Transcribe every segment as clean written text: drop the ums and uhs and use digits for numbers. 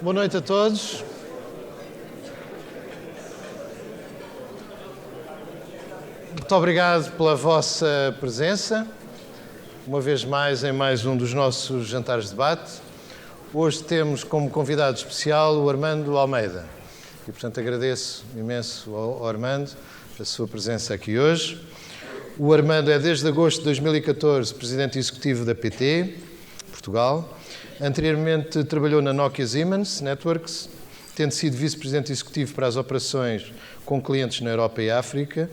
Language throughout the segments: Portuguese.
Boa noite a todos. Muito obrigado pela vossa presença, uma vez mais em mais um dos nossos jantares de debate. Hoje temos como convidado especial o Armando Almeida e, portanto, agradeço imenso ao Armando a sua presença aqui hoje. O Armando é desde agosto de 2014 presidente executivo da PT, Portugal. Anteriormente trabalhou na Nokia Siemens Networks, tendo sido vice-presidente executivo para as operações com clientes na Europa e África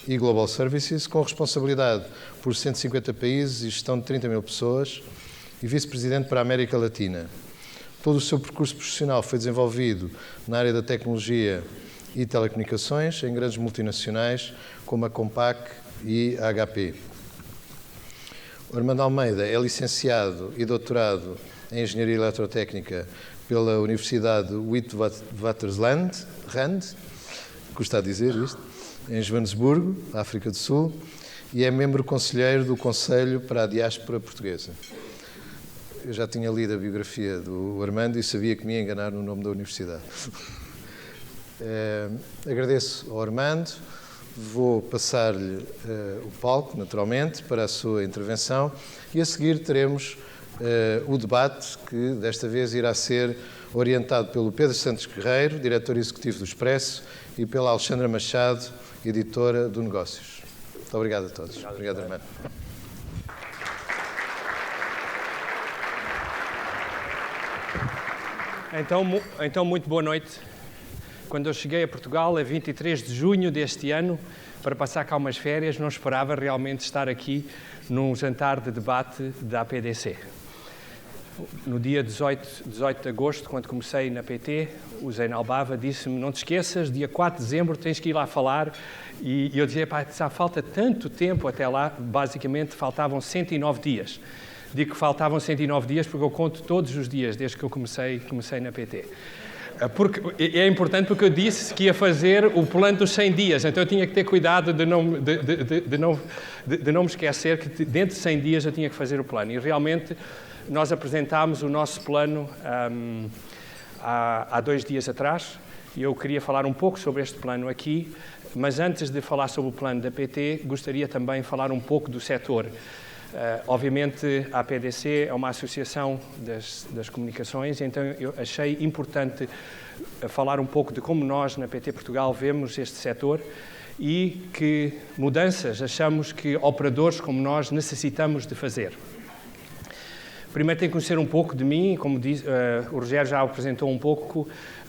e Global Services, com responsabilidade por 150 países e gestão de 30 mil pessoas, e vice-presidente para a América Latina. Todo o seu percurso profissional foi desenvolvido na área da tecnologia e telecomunicações, em grandes multinacionais como a Compaq e a HP. O Armando Almeida é licenciado e doutorado em Engenharia Eletrotécnica pela Universidade Witwatersrand, custa a dizer isto, em Joanesburgo, África do Sul, e é membro conselheiro do Conselho para a Diáspora Portuguesa. Eu já tinha lido a biografia do Armando e sabia que me ia enganar no nome da universidade. Agradeço ao Armando, vou passar-lhe o palco, naturalmente, para a sua intervenção e a seguir teremos o debate, que desta vez irá ser orientado pelo Pedro Santos Guerreiro, diretor executivo do Expresso, e pela Alexandra Machado, editora do Negócios. Muito obrigado a todos. Obrigado, Armando. Então, muito boa noite. Quando eu cheguei a Portugal, a 23 de junho deste ano, para passar cá umas férias, não esperava realmente estar aqui num jantar de debate da APDC. No dia 18 de agosto, quando comecei na PT, o Zé Albava disse-me: não te esqueças, dia 4 de dezembro tens que ir lá falar. E eu dizia: pá, já falta tanto tempo até lá, basicamente faltavam 109 dias. Digo que faltavam 109 dias porque eu conto todos os dias desde que eu comecei na PT. Porque é importante, porque eu disse que ia fazer o plano dos 100 dias, então eu tinha que ter cuidado de não me esquecer que dentro de 100 dias eu tinha que fazer o plano. E realmente nós apresentámos o nosso plano há 2 dias atrás, e eu queria falar um pouco sobre este plano aqui, mas antes de falar sobre o plano da PT, gostaria também de falar um pouco do setor. Obviamente, a APDC é uma associação das comunicações, então eu achei importante falar um pouco de como nós, na PT Portugal, vemos este setor e que mudanças achamos que operadores como nós necessitamos de fazer. Primeiro tem que conhecer um pouco de mim, como diz, o Rogério já apresentou um pouco,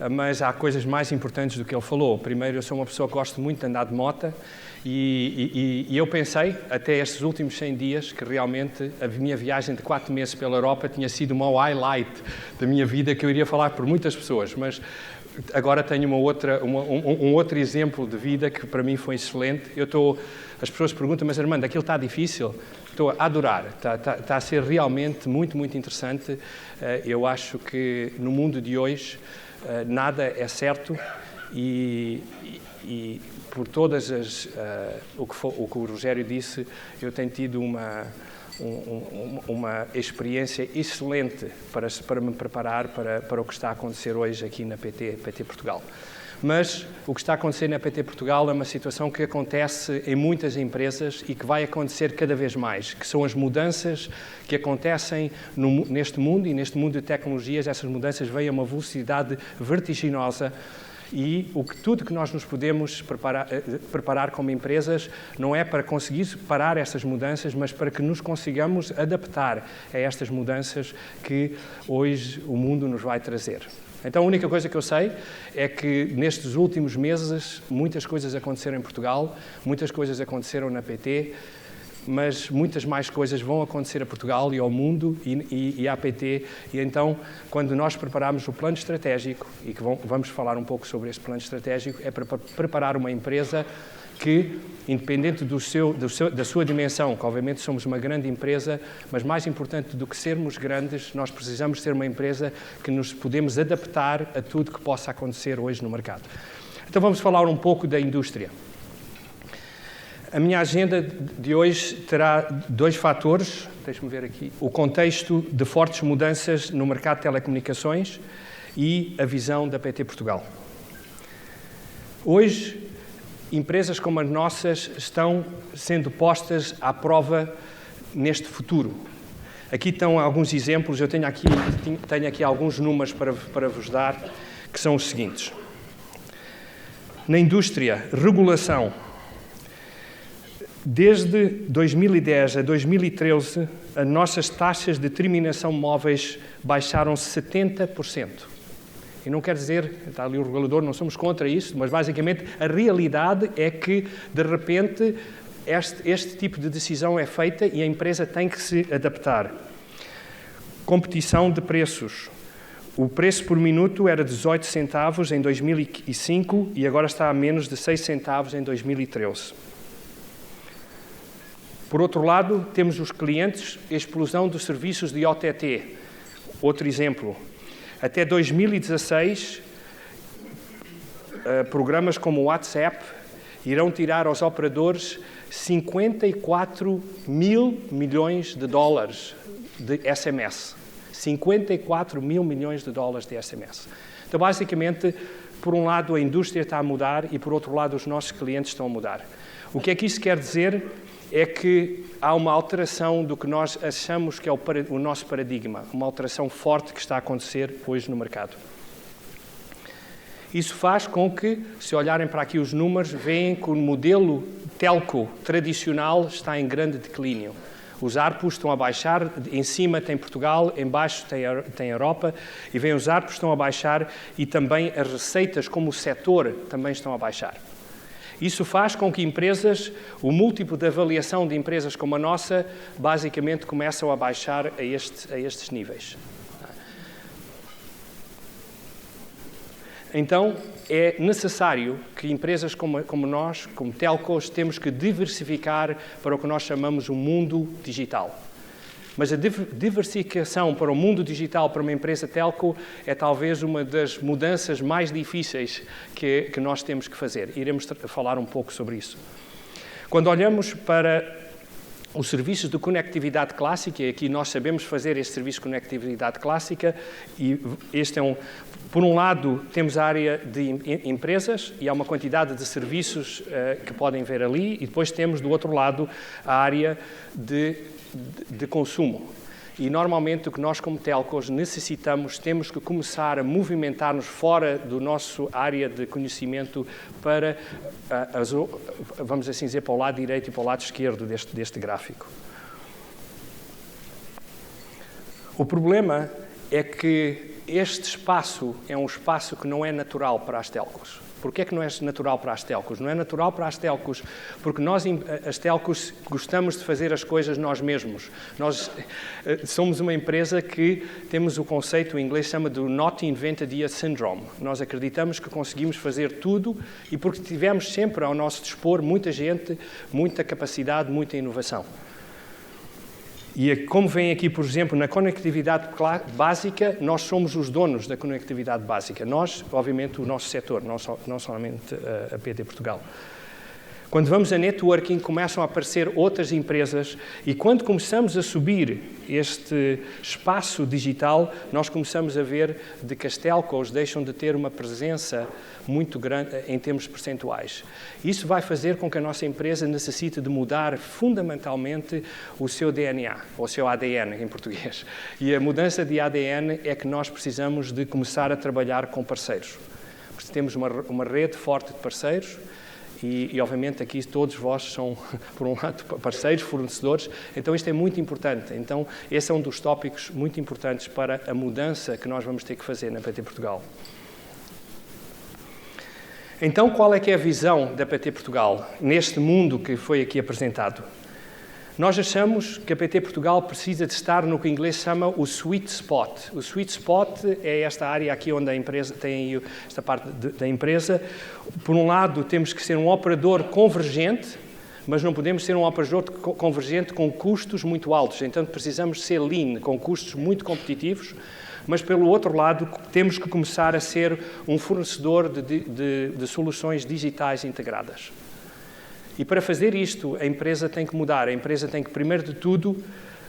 mas há coisas mais importantes do que ele falou. Primeiro, eu sou uma pessoa que gosto muito de andar de moto e eu pensei, até estes últimos 100 dias, que realmente a minha viagem de 4 meses pela Europa tinha sido uma highlight da minha vida, que eu iria falar por muitas pessoas, mas agora tenho um outro exemplo de vida que para mim foi excelente. As pessoas perguntam: mas Armando, aquilo está difícil? Estou a adorar, está a ser realmente muito, muito interessante. Eu acho que no mundo de hoje nada é certo e por todas o que o Rogério disse, eu tenho tido uma experiência excelente para me preparar para o que está a acontecer hoje aqui na PT Portugal. Mas o que está a acontecer na PT Portugal é uma situação que acontece em muitas empresas e que vai acontecer cada vez mais, que são as mudanças que acontecem neste mundo, e neste mundo de tecnologias essas mudanças vêm a uma velocidade vertiginosa. E tudo que nós nos podemos preparar como empresas não é para conseguir parar essas mudanças, mas para que nos consigamos adaptar a estas mudanças que hoje o mundo nos vai trazer. Então, a única coisa que eu sei é que nestes últimos meses muitas coisas aconteceram em Portugal, muitas coisas aconteceram na PT, mas muitas mais coisas vão acontecer a Portugal e ao mundo e à PT. E então, quando nós preparamos o plano estratégico, e que vamos falar um pouco sobre este plano estratégico, é para preparar uma empresa que, independente da sua dimensão, que obviamente somos uma grande empresa, mas mais importante do que sermos grandes, nós precisamos ser uma empresa que nos podemos adaptar a tudo que possa acontecer hoje no mercado. Então vamos falar um pouco da indústria. A minha agenda de hoje terá 2 fatores, deixe-me ver aqui, o contexto de fortes mudanças no mercado de telecomunicações e a visão da PT Portugal. Hoje, empresas como as nossas estão sendo postas à prova neste futuro. Aqui estão alguns exemplos, eu tenho aqui alguns números para vos dar, que são os seguintes. Na indústria, regulação. Desde 2010 a 2013, as nossas taxas de terminação móveis baixaram 70%. E não quer dizer, está ali o regulador, não somos contra isso, mas basicamente a realidade é que, de repente, este tipo de decisão é feita e a empresa tem que se adaptar. Competição de preços. O preço por minuto era 18 centavos em 2005 e agora está a menos de 6 centavos em 2013. Por outro lado, temos os clientes, a explosão dos serviços de OTT. Outro exemplo. Até 2016, programas como o WhatsApp irão tirar aos operadores 54 mil milhões de dólares de SMS. 54 mil milhões de dólares de SMS. Então, basicamente, por um lado, a indústria está a mudar e, por outro lado, os nossos clientes estão a mudar. O que é que isso quer dizer? É que há uma alteração do que nós achamos que é o nosso paradigma, uma alteração forte que está a acontecer hoje no mercado. Isso faz com que, se olharem para aqui os números, veem que o modelo telco tradicional está em grande declínio. Os ARPUs estão a baixar, em cima tem Portugal, em baixo tem Europa, e veem os ARPUs estão a baixar e também as receitas como o setor também estão a baixar. Isso faz com que empresas, o múltiplo de avaliação de empresas como a nossa, basicamente começam a baixar a estes níveis. Então, é necessário que empresas como nós, como telcos, temos que diversificar para o que nós chamamos o mundo digital. Mas a diversificação para o mundo digital para uma empresa telco é talvez uma das mudanças mais difíceis que nós temos que fazer. Iremos falar um pouco sobre isso. Quando olhamos para os serviços de conectividade clássica, e aqui nós sabemos fazer este serviço de conectividade clássica, e este é por um lado, temos a área de empresas e há uma quantidade de serviços que podem ver ali, e depois temos, do outro lado, a área de consumo. E, normalmente, o que nós, como telcos, necessitamos, temos que começar a movimentar-nos fora do nosso área de conhecimento para, vamos assim dizer, para o lado direito e para o lado esquerdo deste gráfico. O problema é que este espaço é um espaço que não é natural para as telcos. Porquê é que não é natural para as telcos? Não é natural para as telcos porque nós, as telcos, gostamos de fazer as coisas nós mesmos. Nós somos uma empresa que temos o conceito, em inglês chama de Not Invented Yet Syndrome. Nós acreditamos que conseguimos fazer tudo e porque tivemos sempre ao nosso dispor muita gente, muita capacidade, muita inovação. E como vem aqui, por exemplo, na conectividade básica, nós somos os donos da conectividade básica. Nós, obviamente, o nosso setor, não somente a PT Portugal. Quando vamos a networking, começam a aparecer outras empresas e quando começamos a subir este espaço digital, nós começamos a ver de que as telcos deixam de ter uma presença muito grande em termos percentuais. Isso vai fazer com que a nossa empresa necessite de mudar fundamentalmente o seu DNA, ou o seu ADN em português. E a mudança de ADN é que nós precisamos de começar a trabalhar com parceiros. Porque temos uma rede forte de parceiros. E, obviamente, aqui todos vós são, por um lado, parceiros, fornecedores, então isto é muito importante. Então, esse é um dos tópicos muito importantes para a mudança que nós vamos ter que fazer na PT Portugal. Então, qual é que é a visão da PT Portugal neste mundo que foi aqui apresentado? Nós achamos que a PT Portugal precisa de estar no que em inglês chama o sweet spot. O sweet spot é esta área aqui onde a empresa tem esta parte da empresa. Por um lado, temos que ser um operador convergente, mas não podemos ser um operador convergente com custos muito altos. Então, precisamos ser lean, com custos muito competitivos. Mas, pelo outro lado, temos que começar a ser um fornecedor de soluções digitais integradas. E para fazer isto, a empresa tem que mudar. A empresa tem que, primeiro de tudo,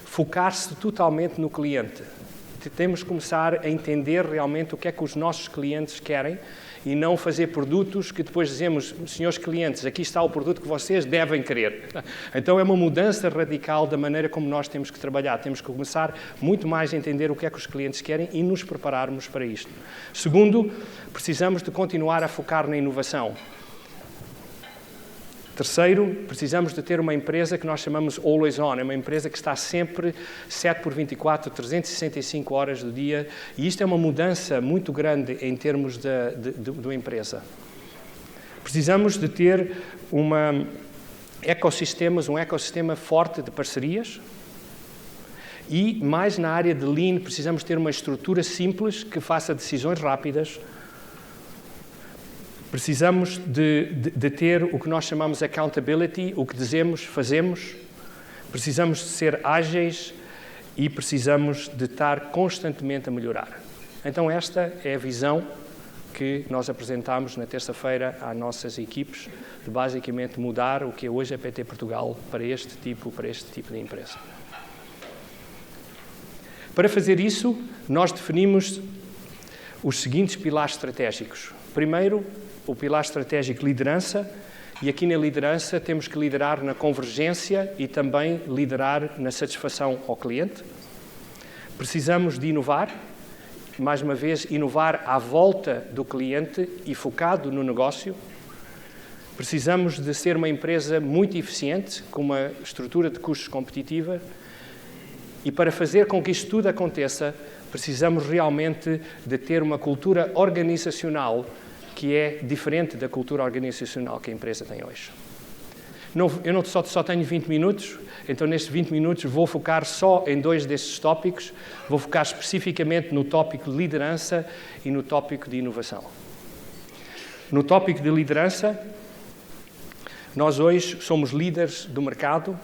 focar-se totalmente no cliente. temos que começar a entender realmente o que é que os nossos clientes querem e não fazer produtos que depois dizemos, senhores clientes, aqui está o produto que vocês devem querer. Então é uma mudança radical da maneira como nós temos que trabalhar. Temos que começar muito mais a entender o que é que os clientes querem e nos prepararmos para isto. Segundo, precisamos de continuar a focar na inovação. Terceiro, precisamos de ter uma empresa que nós chamamos Always On, é uma empresa que está sempre 7/24, 365 horas do dia, e isto é uma mudança muito grande em termos da empresa. Precisamos de ter um ecossistema forte de parcerias, e mais na área de Lean precisamos ter uma estrutura simples que faça decisões rápidas. Precisamos de ter o que nós chamamos accountability, o que dizemos, fazemos. Precisamos de ser ágeis e precisamos de estar constantemente a melhorar. Então esta é a visão que nós apresentámos na terça-feira às nossas equipes, de basicamente mudar o que é hoje a PT Portugal para este tipo de empresa. Para fazer isso, nós definimos os seguintes pilares estratégicos. Primeiro, o pilar estratégico liderança, e aqui na liderança temos que liderar na convergência e também liderar na satisfação ao cliente. Precisamos de inovar, mais uma vez, inovar à volta do cliente e focado no negócio. Precisamos de ser uma empresa muito eficiente, com uma estrutura de custos competitiva, e para fazer com que isto tudo aconteça, precisamos realmente de ter uma cultura organizacional que é diferente da cultura organizacional que a empresa tem hoje. Eu só tenho 20 minutos, então nestes 20 minutos vou focar só em 2 destes tópicos, vou focar especificamente no tópico de liderança e no tópico de inovação. No tópico de liderança, nós hoje somos líderes do mercado,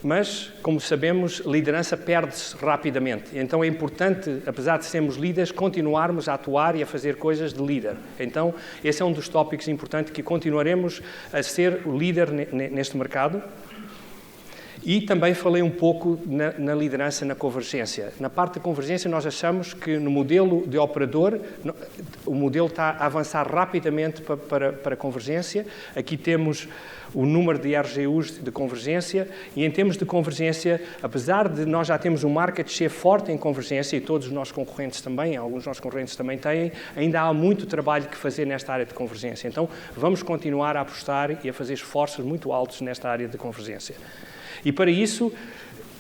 mas, como sabemos, liderança perde-se rapidamente. Então é importante, apesar de sermos líderes, continuarmos a atuar e a fazer coisas de líder. Então, esse é um dos tópicos importantes, que continuaremos a ser o líder neste mercado. E também falei um pouco na liderança na convergência. Na parte da convergência, nós achamos que no modelo de operador, o modelo está a avançar rapidamente para a convergência. Aqui temos o número de RGUs de convergência, e em termos de convergência, apesar de nós já termos um market share forte em convergência, e todos os nossos concorrentes também, alguns dos nossos concorrentes também têm, ainda há muito trabalho que fazer nesta área de convergência. Então, vamos continuar a apostar e a fazer esforços muito altos nesta área de convergência. E para isso,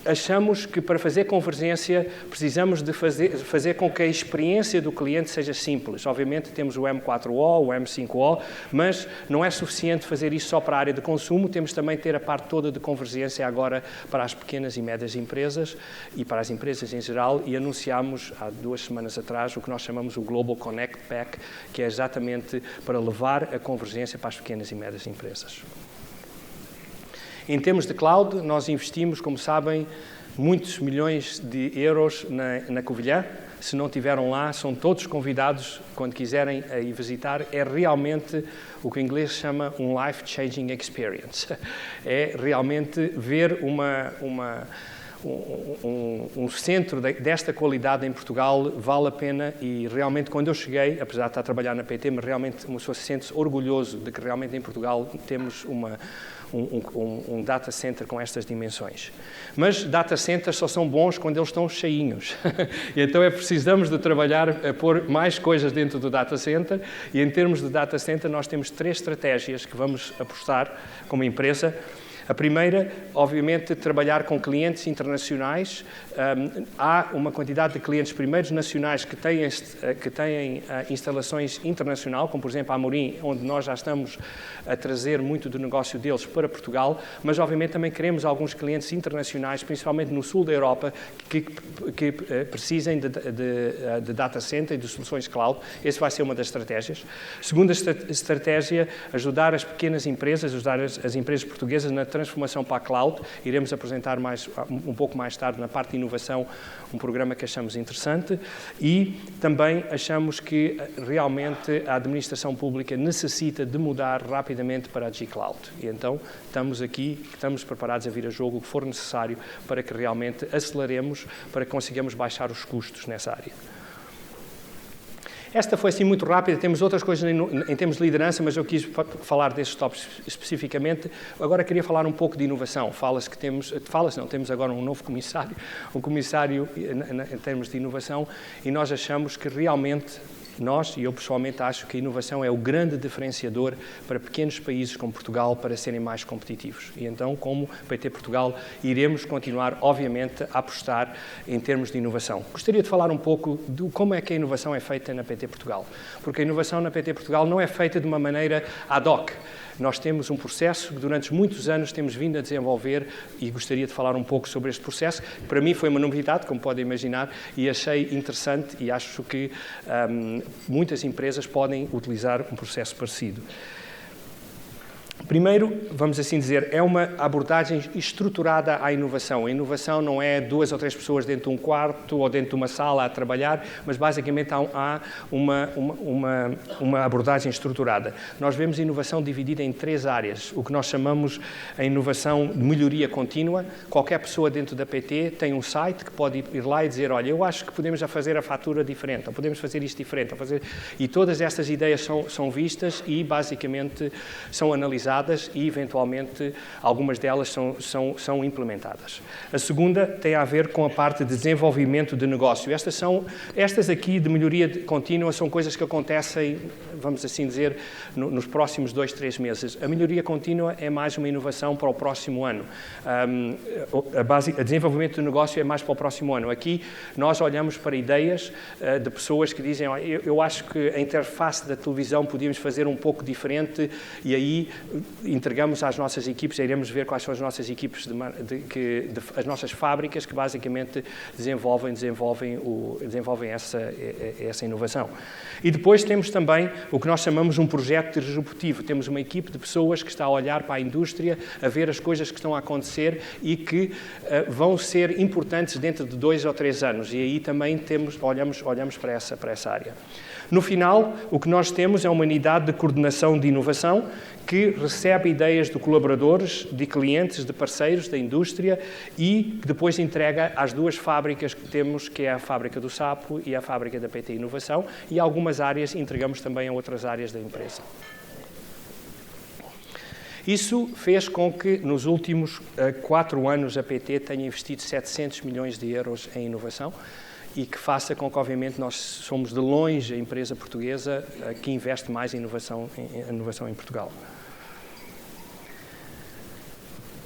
achamos que para fazer convergência precisamos de fazer com que a experiência do cliente seja simples. Obviamente temos o M4O, o M5O, mas não é suficiente fazer isso só para a área de consumo, temos também de ter a parte toda de convergência agora para as pequenas e médias empresas e para as empresas em geral, e anunciámos há 2 semanas atrás o que nós chamamos o Global Connect Pack, que é exatamente para levar a convergência para as pequenas e médias empresas. Em termos de cloud, nós investimos, como sabem, muitos milhões de euros na Covilhã. Se não estiveram lá, são todos convidados, quando quiserem, a ir visitar. É realmente o que o inglês chama um life-changing experience. É realmente ver um centro desta qualidade em Portugal vale a pena, e realmente quando eu cheguei, apesar de estar a trabalhar na PT, mas realmente uma pessoa se sente orgulhoso de que realmente em Portugal temos um data center com estas dimensões. Mas data centers só são bons quando eles estão cheinhos. E então precisamos de trabalhar a pôr mais coisas dentro do data center, e em termos de data center nós temos 3 estratégias que vamos apostar como empresa. A primeira, obviamente, trabalhar com clientes internacionais. Há uma quantidade de clientes primeiros nacionais que têm instalações internacionais, como por exemplo a Amorim, onde nós já estamos a trazer muito do negócio deles para Portugal, mas obviamente também queremos alguns clientes internacionais, principalmente no sul da Europa, que precisem de data center e de soluções cloud. Essa vai ser uma das estratégias. Segunda estratégia, ajudar as pequenas empresas, ajudar as empresas portuguesas na transformação para a cloud. Iremos apresentar um pouco mais tarde, na parte de inovação, um programa que achamos interessante e também achamos que realmente a administração pública necessita de mudar rapidamente para a G-Cloud. E então estamos preparados a vir a jogo o que for necessário para que realmente aceleremos, para que consigamos baixar os custos nessa área. Esta foi assim muito rápida, temos outras coisas em termos de liderança, mas eu quis falar destes tópicos especificamente. Agora queria falar um pouco de inovação. Temos agora um novo comissário, em termos de inovação, e nós achamos que realmente e eu pessoalmente acho que a inovação é o grande diferenciador para pequenos países como Portugal para serem mais competitivos. E então, como PT Portugal, iremos continuar, obviamente, a apostar em termos de inovação. Gostaria de falar um pouco de como é que a inovação é feita na PT Portugal. Porque a inovação na PT Portugal não é feita de uma maneira ad hoc. Nós temos um processo que durante muitos anos temos vindo a desenvolver e gostaria de falar um pouco sobre este processo, que para mim foi uma novidade, como podem imaginar, e achei interessante e acho que muitas empresas podem utilizar um processo parecido. Primeiro, vamos assim dizer, é uma abordagem estruturada à inovação. A inovação não é 2 ou 3 pessoas dentro de um quarto ou dentro de uma sala a trabalhar, mas basicamente há uma abordagem estruturada. Nós vemos inovação dividida em 3 áreas, o que nós chamamos a inovação de melhoria contínua. Qualquer pessoa dentro da PT tem um site que pode ir lá e dizer, olha, eu acho que podemos já fazer a fatura diferente, ou podemos fazer isto diferente, e todas estas ideias são vistas e basicamente são analisadas e, eventualmente, algumas delas são implementadas. A segunda tem a ver com a parte de desenvolvimento de negócio. Estas aqui, de melhoria contínua, são coisas que acontecem, vamos assim dizer, nos próximos 2, 3 meses. A melhoria contínua é mais uma inovação para o próximo ano. A desenvolvimento de negócio é mais para o próximo ano. Aqui, nós olhamos para ideias de pessoas que dizem, eu acho que a interface da televisão podíamos fazer um pouco diferente e aí entregamos às nossas equipes, iremos ver quais são as nossas equipes, as nossas fábricas que basicamente desenvolvem essa inovação. E depois temos também o que nós chamamos um projeto disruptivo. Temos uma equipe de pessoas que está a olhar para a indústria, a ver as coisas que estão a acontecer e que vão ser importantes dentro de 2 ou 3 anos. E aí também olhamos para essa área. No final, o que nós temos é uma unidade de coordenação de inovação que recebe ideias de colaboradores, de clientes, de parceiros da indústria e que depois entrega às 2 fábricas que temos, que é a fábrica do Sapo e a fábrica da PT Inovação, e algumas áreas entregamos também a outras áreas da empresa. Isso fez com que, nos últimos 4 anos, a PT tenha investido 700 milhões de euros em inovação, e que faça com que, obviamente, nós somos de longe a empresa portuguesa que investe mais em inovação em Portugal.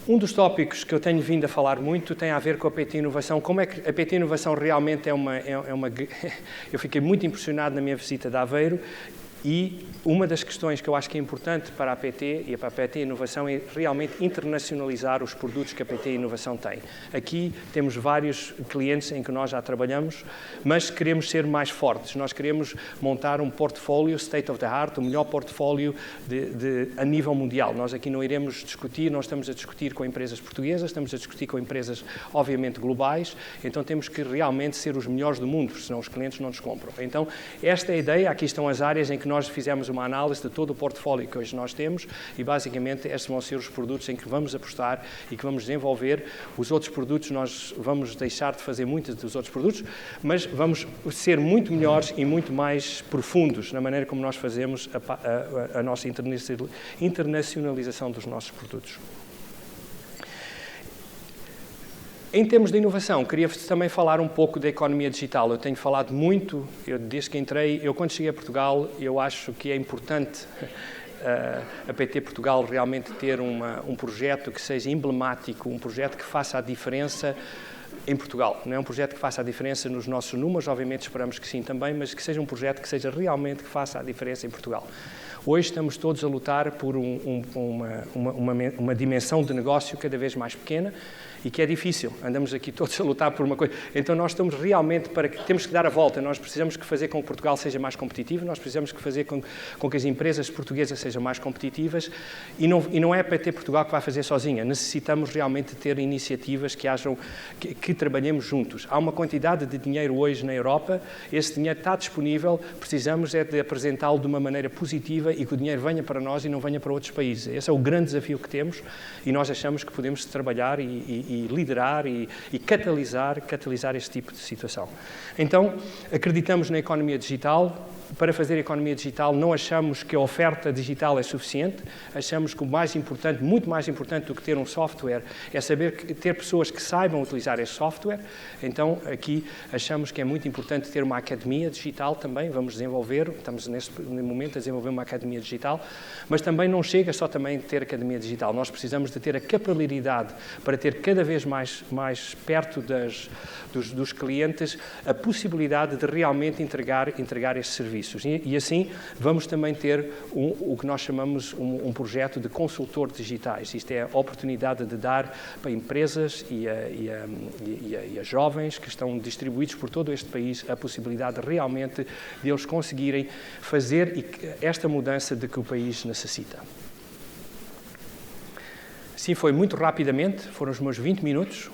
Um dos tópicos que eu tenho vindo a falar muito tem a ver com a PT Inovação. Como é que a PT Inovação realmente é uma... Eu fiquei muito impressionado na minha visita de Aveiro. E uma das questões que eu acho que é importante para a PT e para a PT Inovação é realmente internacionalizar os produtos que a PT Inovação tem. Aqui temos vários clientes em que nós já trabalhamos, mas queremos ser mais fortes. Nós queremos montar um portfólio state of the art, o melhor portfólio a nível mundial. Nós aqui não iremos discutir, nós estamos a discutir com empresas portuguesas, estamos a discutir com empresas, obviamente, globais, então temos que realmente ser os melhores do mundo, porque senão os clientes não nos compram. Então, esta é a ideia, aqui estão as áreas em que nós fizemos uma análise de todo o portfólio que hoje nós temos e, basicamente, estes vão ser os produtos em que vamos apostar e que vamos desenvolver. Os outros produtos, nós vamos deixar de fazer muitos dos outros produtos, mas vamos ser muito melhores e muito mais profundos na maneira como nós fazemos a nossa internacionalização dos nossos produtos. Em termos de inovação, queria também falar um pouco da economia digital. Eu tenho falado muito, desde que entrei, quando cheguei a Portugal, eu acho que é importante a PT Portugal realmente ter um projeto que seja emblemático, um projeto que faça a diferença em Portugal. Não é um projeto que faça a diferença nos nossos números, obviamente esperamos que sim também, mas que seja um projeto que seja realmente que faça a diferença em Portugal. Hoje estamos todos a lutar por uma dimensão de negócio cada vez mais pequena e que é difícil. Andamos aqui todos a lutar por uma coisa. Então nós estamos realmente temos que dar a volta. Nós precisamos que fazer com que Portugal seja mais competitivo, nós precisamos que fazer com que as empresas portuguesas sejam mais competitivas e não é a PT Portugal que vai fazer sozinha. Necessitamos realmente ter iniciativas que trabalhemos juntos. Há uma quantidade de dinheiro hoje na Europa, esse dinheiro está disponível, precisamos é de apresentá-lo de uma maneira positiva e que o dinheiro venha para nós e não venha para outros países. Esse é o grande desafio que temos e nós achamos que podemos trabalhar e liderar e catalisar este tipo de situação. Então, acreditamos na economia digital. Para fazer a economia digital, não achamos que a oferta digital é suficiente, achamos que o mais importante, muito mais importante do que ter um software, é ter pessoas que saibam utilizar esse software. Então, aqui achamos que é muito importante ter uma academia digital também, estamos neste momento a desenvolver uma academia digital, mas também não chega só também ter academia digital, nós precisamos de ter a capilaridade para ter cada vez mais perto dos clientes a possibilidade de realmente entregar esses serviços. E assim vamos também ter o que nós chamamos um projeto de consultor digitais. Isto é a oportunidade de dar para empresas e a jovens que estão distribuídos por todo este país a possibilidade realmente de eles conseguirem fazer esta mudança de que o país necessita. Assim foi muito rapidamente, foram os meus 20 minutos.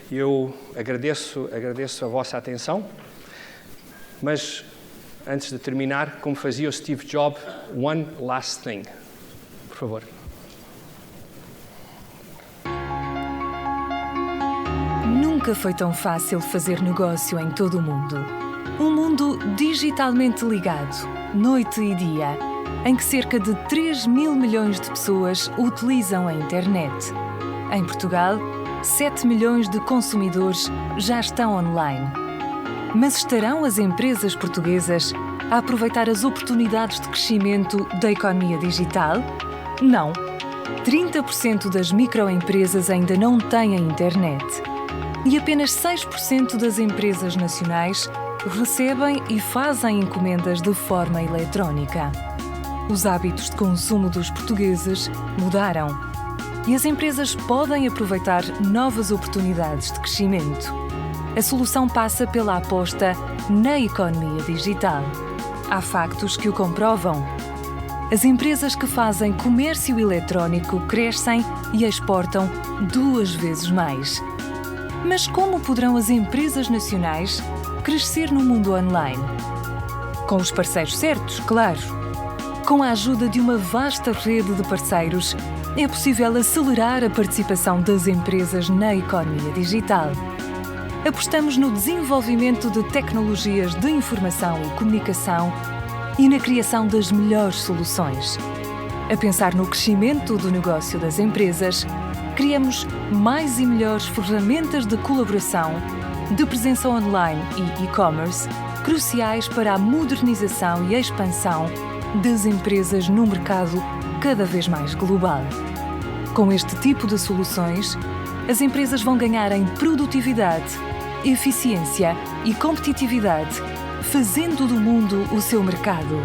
Eu agradeço a vossa atenção, mas antes de terminar, como fazia o Steve Jobs, one last thing. Por favor. Nunca foi tão fácil fazer negócio em todo o mundo. Um mundo digitalmente ligado, noite e dia, em que cerca de 3 mil milhões de pessoas utilizam a internet. Em Portugal, 7 milhões de consumidores já estão online. Mas estarão as empresas portuguesas a aproveitar as oportunidades de crescimento da economia digital? Não. 30% das microempresas ainda não têm a internet. E apenas 6% das empresas nacionais recebem e fazem encomendas de forma eletrónica. Os hábitos de consumo dos portugueses mudaram. E as empresas podem aproveitar novas oportunidades de crescimento. A solução passa pela aposta na economia digital. Há factos que o comprovam. As empresas que fazem comércio eletrónico crescem e exportam 2 vezes mais. Mas como poderão as empresas nacionais crescer no mundo online? Com os parceiros certos, claro. Com a ajuda de uma vasta rede de parceiros, é possível acelerar a participação das empresas na economia digital. Apostamos no desenvolvimento de tecnologias de informação e comunicação e na criação das melhores soluções. A pensar no crescimento do negócio das empresas, criamos mais e melhores ferramentas de colaboração, de presença online e e-commerce, cruciais para a modernização e a expansão das empresas no mercado cada vez mais global. Com este tipo de soluções, as empresas vão ganhar em produtividade, eficiência e competitividade, fazendo do mundo o seu mercado.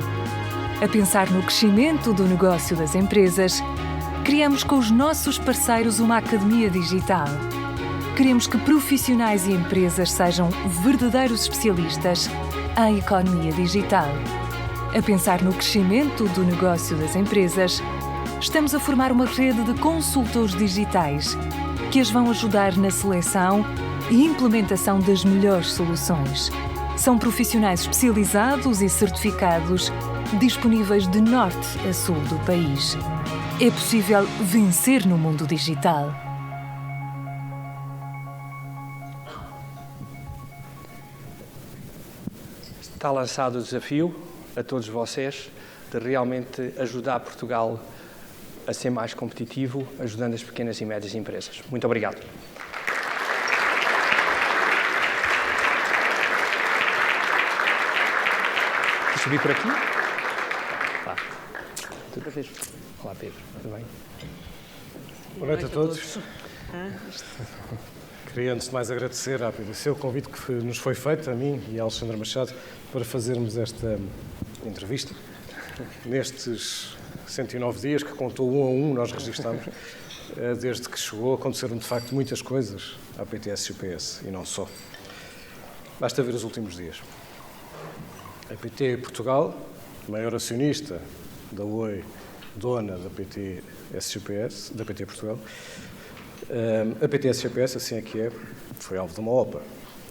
A pensar no crescimento do negócio das empresas, criamos com os nossos parceiros uma academia digital. Queremos que profissionais e empresas sejam verdadeiros especialistas em economia digital. A pensar no crescimento do negócio das empresas, estamos a formar uma rede de consultores digitais que as vão ajudar na seleção e implementação das melhores soluções. São profissionais especializados e certificados, disponíveis de norte a sul do país. É possível vencer no mundo digital. Está lançado o desafio a todos vocês de realmente ajudar Portugal a ser mais competitivo, ajudando as pequenas e médias empresas. Muito obrigado. Subir por aqui? Tá. Tudo bem? Olá, Pedro. Tudo bem? Boa noite a todos. Queria, antes de mais, agradecer ao PDC o convite que nos foi feito, a mim e a Alexandra Machado, para fazermos esta entrevista. Nestes 109 dias, que contou um a um, nós registámos, desde que chegou, aconteceram de facto muitas coisas à PT-SGPS e não só. Basta ver os últimos dias. A PT Portugal, maior acionista da Oi, dona da PT-SGPS, da PT Portugal, a PT-SGPS, assim é que é, foi alvo de uma OPA,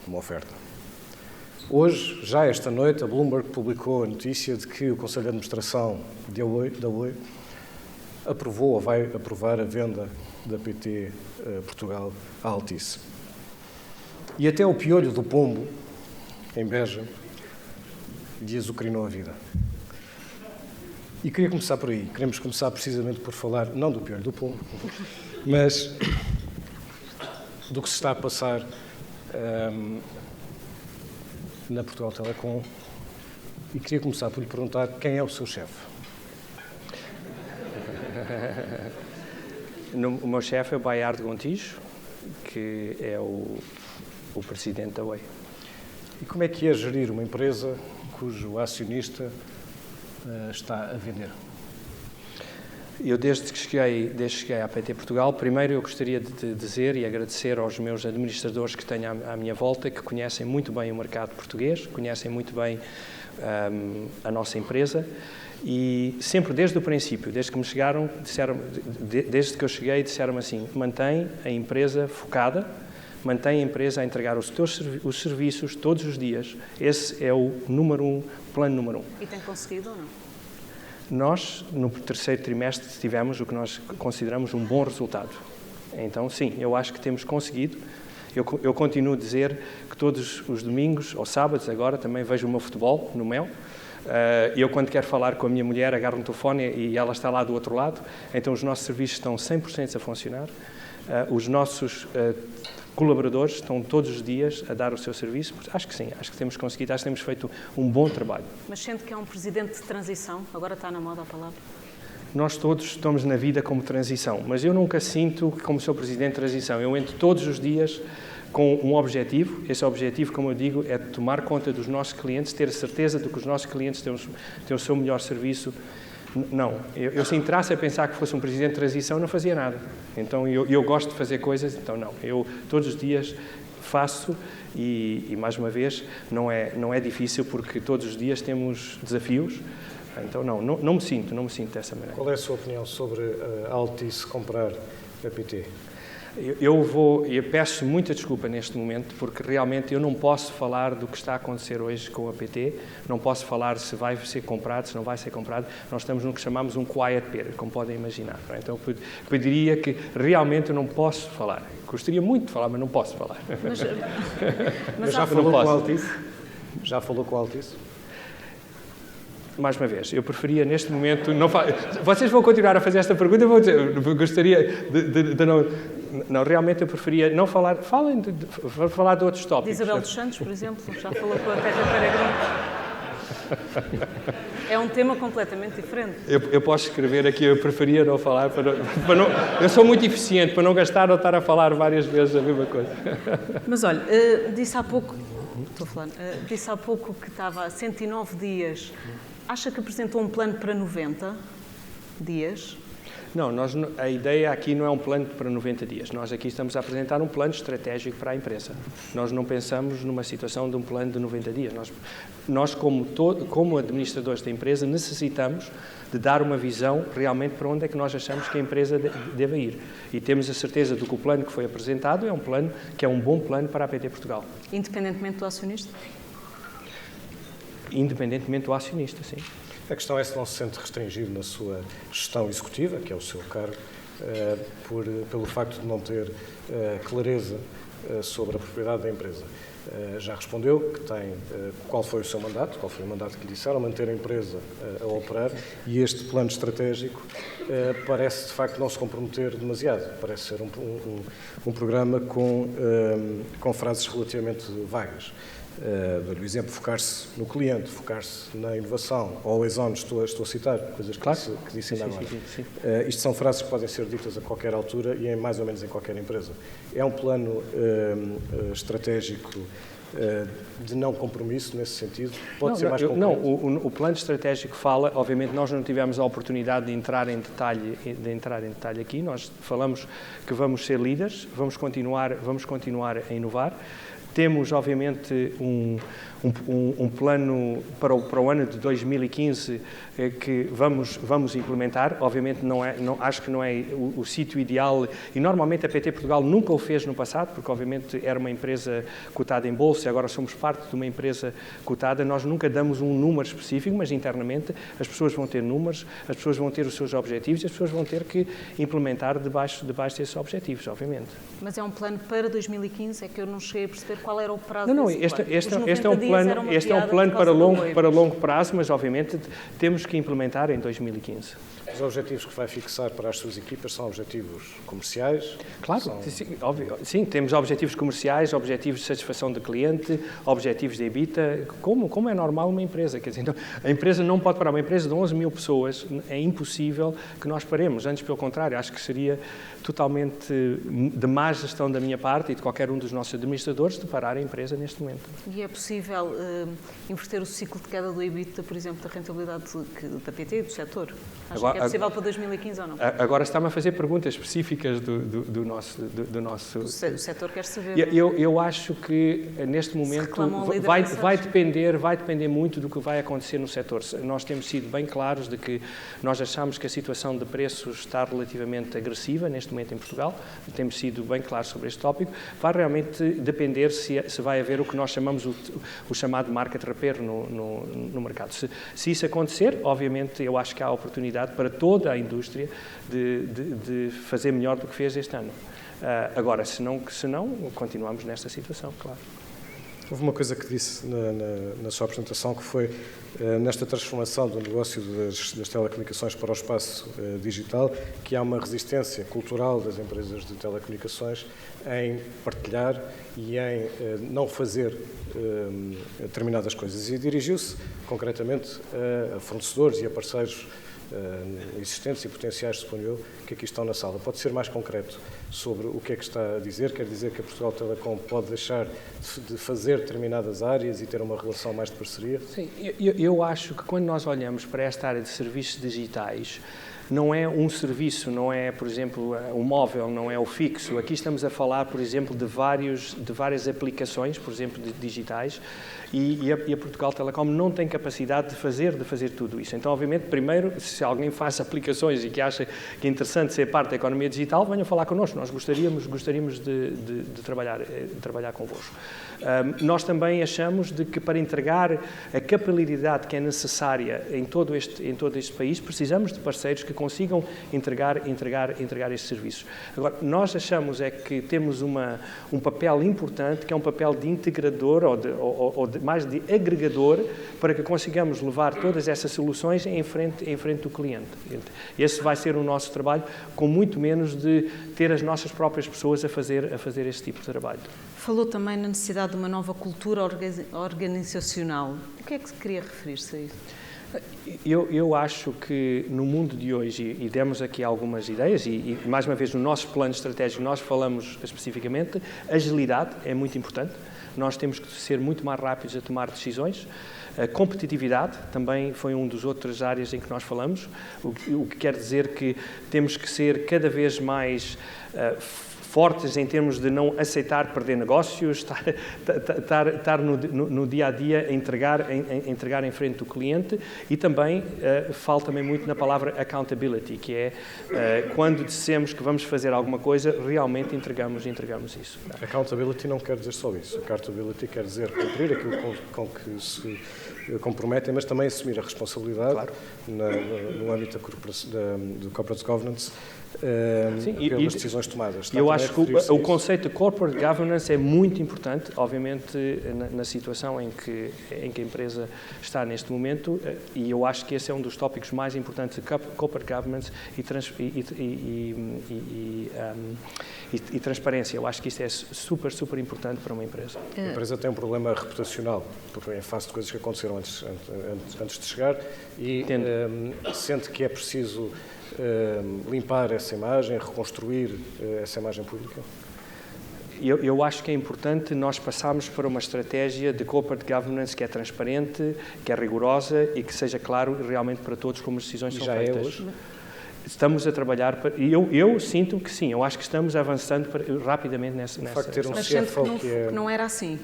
uma oferta. Hoje, já esta noite, a Bloomberg publicou a notícia de que o Conselho de Administração da Oi aprovou ou vai aprovar a venda da PT Portugal à Altice. E até o piolho do pombo, em Beja, lhe azucrinou a vida. E queria começar por aí. Queremos começar precisamente por falar, não do piolho do pombo, mas do que se está a passar na Portugal Telecom. E queria começar por lhe perguntar quem é o seu chefe. O meu chefe é o Baiardo Gontijo, que é o presidente da Oi. E como é que é gerir uma empresa cujo acionista está a vender? Eu, desde que cheguei à PT Portugal, primeiro eu gostaria de dizer e agradecer aos meus administradores que tenho à minha volta, que conhecem muito bem o mercado português, conhecem muito bem a nossa empresa e sempre desde o princípio, desde que me chegaram, desde que eu cheguei, disseram-me assim: mantém a empresa focada, mantém a empresa a entregar os serviços todos os dias. Esse é o plano número 1. E tem conseguido ou não? Nós, no terceiro trimestre, tivemos o que nós consideramos um bom resultado. Então, sim, eu acho que temos conseguido. Eu continuo a dizer que todos os domingos ou sábados, agora, também vejo o meu futebol no Mel. Eu, quando quero falar com a minha mulher, agarro um telefone e ela está lá do outro lado. Então, os nossos serviços estão 100% a funcionar. Os nossos colaboradores estão todos os dias a dar o seu serviço. Acho que sim, acho que temos conseguido, acho que temos feito um bom trabalho. Mas sente que é um presidente de transição? Agora está na moda a palavra. Nós todos estamos na vida como transição, mas eu nunca sinto que como sou presidente de transição. Eu entro todos os dias com um objetivo. Esse objetivo, como eu digo, é tomar conta dos nossos clientes, ter a certeza de que os nossos clientes têm o seu melhor serviço. Não, eu se entrasse a pensar que fosse um presidente de transição, não fazia nada. Então, eu gosto de fazer coisas, então não. Eu todos os dias faço e mais uma vez, não é difícil porque todos os dias temos desafios. Então, não me sinto dessa maneira. Qual é a sua opinião sobre a Altice comprar a PT? Eu peço muita desculpa neste momento, porque realmente eu não posso falar do que está a acontecer hoje com a PT, não posso falar se vai ser comprado, se não vai ser comprado. Nós estamos no que chamamos um quiet period, como podem imaginar. Então, eu pediria que realmente eu não posso falar. Gostaria muito de falar, mas não posso falar. Mas já falou com a Altice? Já falou com a Altice? Mais uma vez, eu preferia neste momento não Vocês vão continuar a fazer esta pergunta, eu vou dizer, eu gostaria de não... Não, realmente eu preferia não falar... falar de outros tópicos. De Isabel dos Santos, por exemplo, já falou com a Terra Peregrino. É um tema completamente diferente. Eu posso escrever aqui, eu preferia não falar, eu sou muito eficiente, para não gastar ou estar a falar várias vezes a mesma coisa. Mas olha, disse há pouco... Estou falando. Disse há pouco que estava a 109 dias. Acha que apresentou um plano para 90 dias? Não, a ideia aqui não é um plano para 90 dias. Nós aqui estamos a apresentar um plano estratégico para a empresa. Nós não pensamos numa situação de um plano de 90 dias. Nós como administradores da empresa, necessitamos de dar uma visão realmente para onde é que nós achamos que a empresa deve ir. E temos a certeza de que o plano que foi apresentado é um plano que é um bom plano para a PT Portugal. Independentemente do acionista? Independentemente do acionista, sim. A questão é se não se sente restringido na sua gestão executiva, que é o seu cargo, pelo facto de não ter clareza sobre a propriedade da empresa. Já respondeu que tem qual foi o seu mandato, qual foi o mandato que lhe disseram, manter a empresa a operar, e este plano estratégico parece de facto não se comprometer demasiado, parece ser um programa com frases relativamente vagas. Dou-lhe o exemplo, focar-se no cliente, focar-se na inovação, always on, estou a citar, coisas claro. que disse ainda agora. Sim. Isto são frases que podem ser ditas a qualquer altura e mais ou menos em qualquer empresa. É um plano estratégico de não compromisso nesse sentido? Pode ser mais concreto? Não, o plano estratégico fala, obviamente nós não tivemos a oportunidade de entrar em detalhe aqui, nós falamos que vamos ser líderes, vamos continuar a inovar. Temos, obviamente, um plano para o ano de 2015 que vamos implementar. Obviamente, acho que não é o sítio ideal e, normalmente, a PT Portugal nunca o fez no passado, porque, obviamente, era uma empresa cotada em bolsa e agora somos parte de uma empresa cotada. Nós nunca damos um número específico, mas, internamente, as pessoas vão ter números, as pessoas vão ter os seus objetivos e as pessoas vão ter que implementar debaixo desses objetivos, obviamente. Mas é um plano para 2015? É que eu não cheguei a perceber qual era o prazo. Não, este é um plano para longo prazo, mas obviamente temos que implementar em 2015. Os objetivos que vai fixar para as suas equipas são objetivos comerciais? Claro, sim, temos objetivos comerciais, objetivos de satisfação do cliente, objetivos de EBITDA, como é normal uma empresa. Quer dizer, então, a empresa não pode parar. Uma empresa de 11 mil pessoas, é impossível que nós paremos. Antes, pelo contrário, acho que seria totalmente de má gestão da minha parte e de qualquer um dos nossos administradores de parar a empresa neste momento. E é possível inverter o ciclo de queda do EBITDA, por exemplo, da rentabilidade da PT e do setor? Acho que é possível para 2015 ou não? Agora está-me a fazer perguntas específicas do nosso... O setor quer saber. Eu acho que neste momento vai depender muito do que vai acontecer no setor. Nós temos sido bem claros de que nós achamos que a situação de preços está relativamente agressiva neste momento em Portugal. Temos sido bem claros sobre este tópico. Vai realmente depender se vai haver o que nós chamamos o chamado market repair no mercado. Se isso acontecer, obviamente eu acho que há oportunidade para toda a indústria de fazer melhor do que fez este ano. Agora, se não, continuamos nesta situação, claro. Houve uma coisa que disse na sua apresentação, que foi nesta transformação do negócio das telecomunicações para o espaço digital, que há uma resistência cultural das empresas de telecomunicações em partilhar e em não fazer determinadas coisas. E dirigiu-se concretamente a fornecedores e a parceiros existentes e potenciais, suponho eu, que aqui estão na sala. Pode ser mais concreto sobre o que é que está a dizer? Quer dizer que a Portugal Telecom pode deixar de fazer determinadas áreas e ter uma relação mais de parceria? Sim, eu acho que quando nós olhamos para esta área de serviços digitais, não é um serviço, não é, por exemplo, o móvel, não é o fixo. Aqui estamos a falar, por exemplo, de várias aplicações, por exemplo, digitais, e a Portugal Telecom não tem capacidade de fazer tudo isso. Então, obviamente, primeiro, se alguém faz aplicações e que acha que é interessante ser parte da economia digital, venha falar connosco. Nós gostaríamos de trabalhar convosco. Nós também achamos de que para entregar a capilaridade que é necessária em todo este país, precisamos de parceiros que consigam entregar estes serviços. Agora, nós achamos é que temos um papel importante, que é um papel de integrador ou mais de agregador, para que consigamos levar todas essas soluções em frente do cliente. Esse vai ser o nosso trabalho, com muito menos de ter as nossas próprias pessoas a fazer esse tipo de trabalho. Falou também na necessidade de uma nova cultura organizacional. O que é que queria referir-se a isso? Eu acho que no mundo de hoje, e demos aqui algumas ideias, e mais uma vez no nosso plano estratégico nós falamos especificamente, agilidade é muito importante. Nós temos que ser muito mais rápidos a tomar decisões. A competitividade também foi um dos outras áreas em que nós falamos, o que quer dizer que temos que ser cada vez mais fortes em termos de não aceitar perder negócios, estar no dia a dia a entregar em frente do cliente, e também falta-me muito na palavra accountability, que é quando dissemos que vamos fazer alguma coisa, realmente entregamos isso. Accountability não quer dizer só isso. Accountability quer dizer cumprir aquilo com que se comprometem, mas também assumir a responsabilidade, claro, no âmbito do corporate governance, pelas decisões tomadas. Eu acho que o conceito de corporate governance é muito importante, obviamente, na situação em que a empresa está neste momento, e eu acho que esse é um dos tópicos mais importantes de corporate governance e transparência. Eu acho que isto é super, super importante para uma empresa. A empresa tem um problema reputacional, porque é em face de coisas que aconteceram antes de chegar, e sente que é preciso limpar essa imagem, reconstruir essa imagem pública? eu acho que é importante nós passarmos para uma estratégia de corporate governance que é transparente, que é rigorosa e que seja claro realmente para todos como as decisões são feitas. É hoje? Estamos a trabalhar para... Eu sinto que sim, eu acho que estamos avançando rapidamente nessa... Mas sente que não era assim.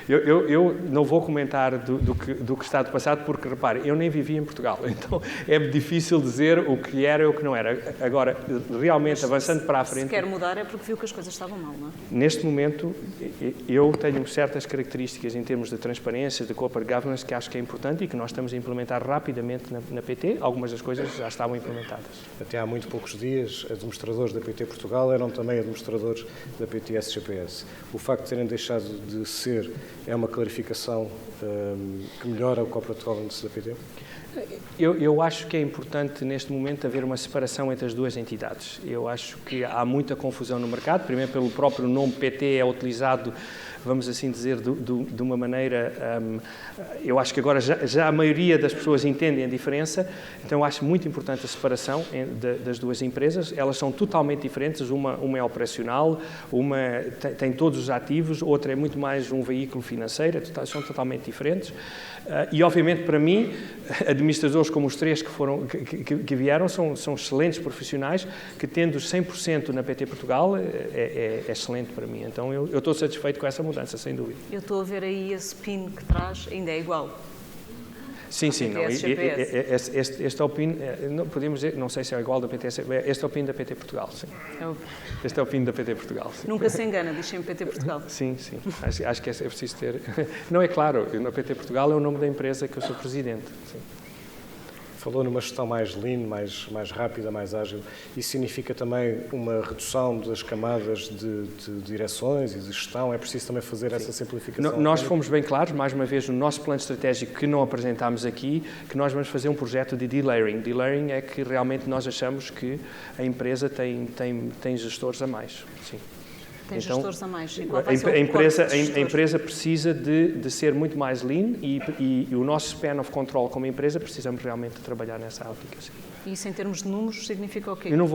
Eu não vou comentar do que está do passado, porque, repare, eu nem vivi em Portugal, então é difícil dizer o que era e o que não era. Agora, realmente, avançando para a frente... Se quer mudar é porque viu que as coisas estavam mal, não é? Neste momento, eu tenho certas características em termos de transparência, de corporate governance, que acho que é importante e que nós estamos a implementar rapidamente na PT. Algumas das coisas já estavam implementadas. Até há muito poucos dias, administradores da PT Portugal eram também administradores da PT SGPS. O facto de terem deixado de ser é uma clarificação que melhora o corporate governance da PT? Eu acho que é importante, neste momento, haver uma separação entre as duas entidades. Eu acho que há muita confusão no mercado, primeiro pelo próprio nome PT é utilizado, vamos assim dizer, de uma maneira... eu acho que agora já a maioria das pessoas entendem a diferença, então eu acho muito importante a separação das duas empresas. Elas são totalmente diferentes, uma é operacional, uma tem todos os ativos, outra é muito mais um veículo financeiro, são totalmente diferentes. E, obviamente, para mim, administradores como os três que vieram são excelentes profissionais, que tendo 100% na PT Portugal é excelente para mim. Então, eu estou satisfeito com essa mudança, sem dúvida. Eu estou a ver aí esse PIN que traz, ainda é igual. Sim, não. Este é o PIN, não podemos dizer, não sei se é igual da PT, este é o PIN da PT Portugal, sim. Este é o PIN da PT Portugal, sim. Nunca se engana, diz sempre PT Portugal. Sim. Acho que é preciso ter... Não, é claro, na PT Portugal é o nome da empresa que eu sou presidente, sim. Falou numa gestão mais lean, mais rápida, mais ágil. Isso significa também uma redução das camadas de direções e de gestão? É preciso também fazer essa simplificação? Nós fomos bem claros, mais uma vez, no nosso plano estratégico que não apresentámos aqui, que nós vamos fazer um projeto de delayering. Delayering é que realmente nós achamos que a empresa tem gestores a mais, sim. Tem gestores a mais. A empresa precisa de ser muito mais lean e o nosso span of control como empresa precisamos realmente trabalhar nessa ótica. Sim. E isso, em termos de números, significa o quê? Eu não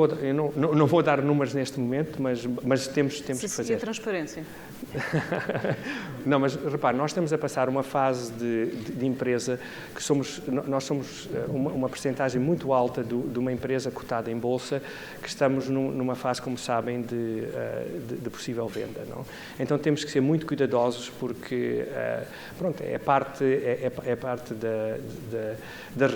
vou dar números neste momento, mas temos que fazer. E a transparência? Não, mas repare, nós estamos a passar uma fase de empresa que nós somos uma percentagem muito alta de uma empresa cotada em bolsa, que estamos numa fase, como sabem, de possível venda. Não? Então temos que ser muito cuidadosos porque, pronto, é parte das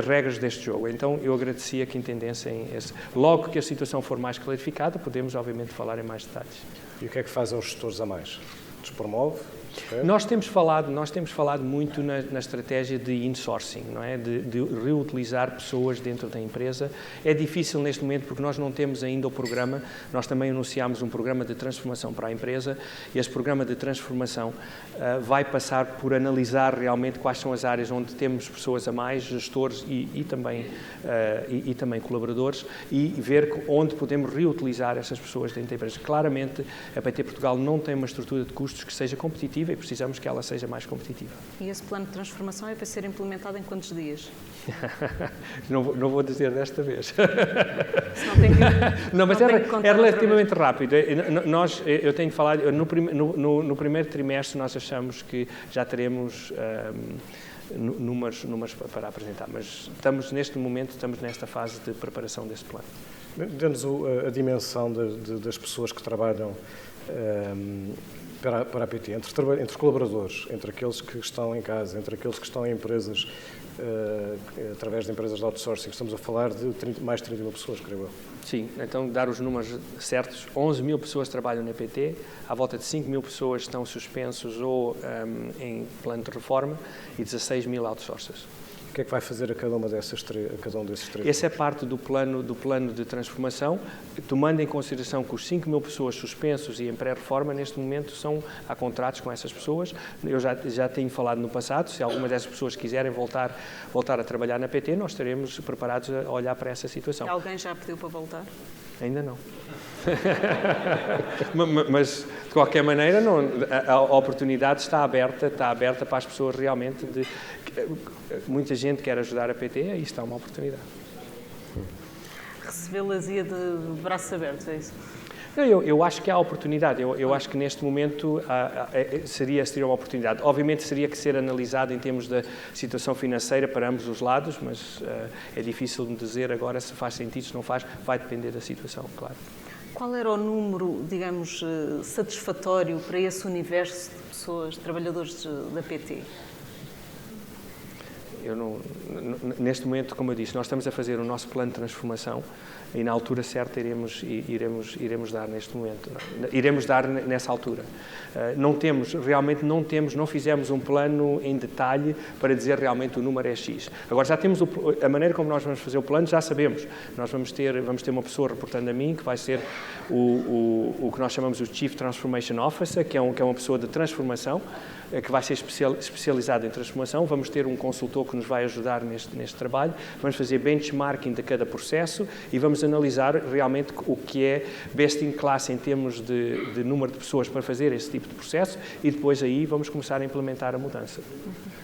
regras deste jogo. Então eu agradecia que entendessem logo que a situação for mais clarificada, podemos obviamente falar em mais detalhes. E o que é que faz aos gestores a mais? Despromove? Nós temos falado muito na estratégia de insourcing, não é? De reutilizar pessoas dentro da empresa. É difícil neste momento porque nós não temos ainda o programa. Nós também anunciámos um programa de transformação para a empresa e esse programa de transformação vai passar por analisar realmente quais são as áreas onde temos pessoas a mais, gestores e também colaboradores, e ver onde podemos reutilizar essas pessoas dentro da empresa. Claramente, a PT Portugal não tem uma estrutura de custos que seja competitiva e precisamos que ela seja mais competitiva. E esse plano de transformação é para ser implementado em quantos dias? Não vou dizer desta vez. Não, mas é relativamente rápido. Eu tenho falado, no primeiro trimestre nós achamos que já teremos números para apresentar, mas estamos nesta fase de preparação desse plano. Dê-nos a dimensão das pessoas que trabalham para a PT, entre colaboradores, entre aqueles que estão em casa, entre aqueles que estão em empresas, através de empresas de outsourcing. Estamos a falar de mais de 30 mil pessoas, creio eu. Sim, então dar os números certos, 11 mil pessoas trabalham na PT, à volta de 5 mil pessoas estão suspensos ou em plano de reforma e 16 mil outsourcers. O que é que vai fazer a cada um desses três? Essa é parte do plano de transformação, tomando em consideração que os 5 mil pessoas suspensos e em pré-reforma, neste momento, há contratos com essas pessoas. Eu já tenho falado no passado, se algumas dessas pessoas quiserem voltar a trabalhar na PT, nós estaremos preparados a olhar para essa situação. Alguém já pediu para voltar? Ainda não. Mas, de qualquer maneira, a oportunidade está aberta para as pessoas realmente. Muita gente quer ajudar a PT, aí está uma oportunidade. Recebê-las ia de braços abertos, é isso? Eu acho que há oportunidade. Eu acho que neste momento seria uma oportunidade. Obviamente teria que ser analisado em termos da situação financeira para ambos os lados, mas é difícil de dizer agora se faz sentido, se não faz, vai depender da situação, claro. Qual era o número, digamos, satisfatório para esse universo de pessoas, trabalhadores da PT? Neste momento, como eu disse, nós estamos a fazer o nosso plano de transformação e na altura certa iremos dar neste momento. Iremos dar nessa altura. Não fizemos um plano em detalhe para dizer realmente o número é X. Agora já temos a maneira como nós vamos fazer o plano, já sabemos. Nós vamos ter uma pessoa reportando a mim, que vai ser o que nós chamamos o Chief Transformation Officer, que é uma pessoa de transformação, que vai ser especializado em transformação. Vamos ter um consultor que nos vai ajudar neste trabalho. Vamos fazer benchmarking de cada processo e vamos analisar realmente o que é best in class em termos de número de pessoas para fazer esse tipo de processo e depois aí vamos começar a implementar a mudança.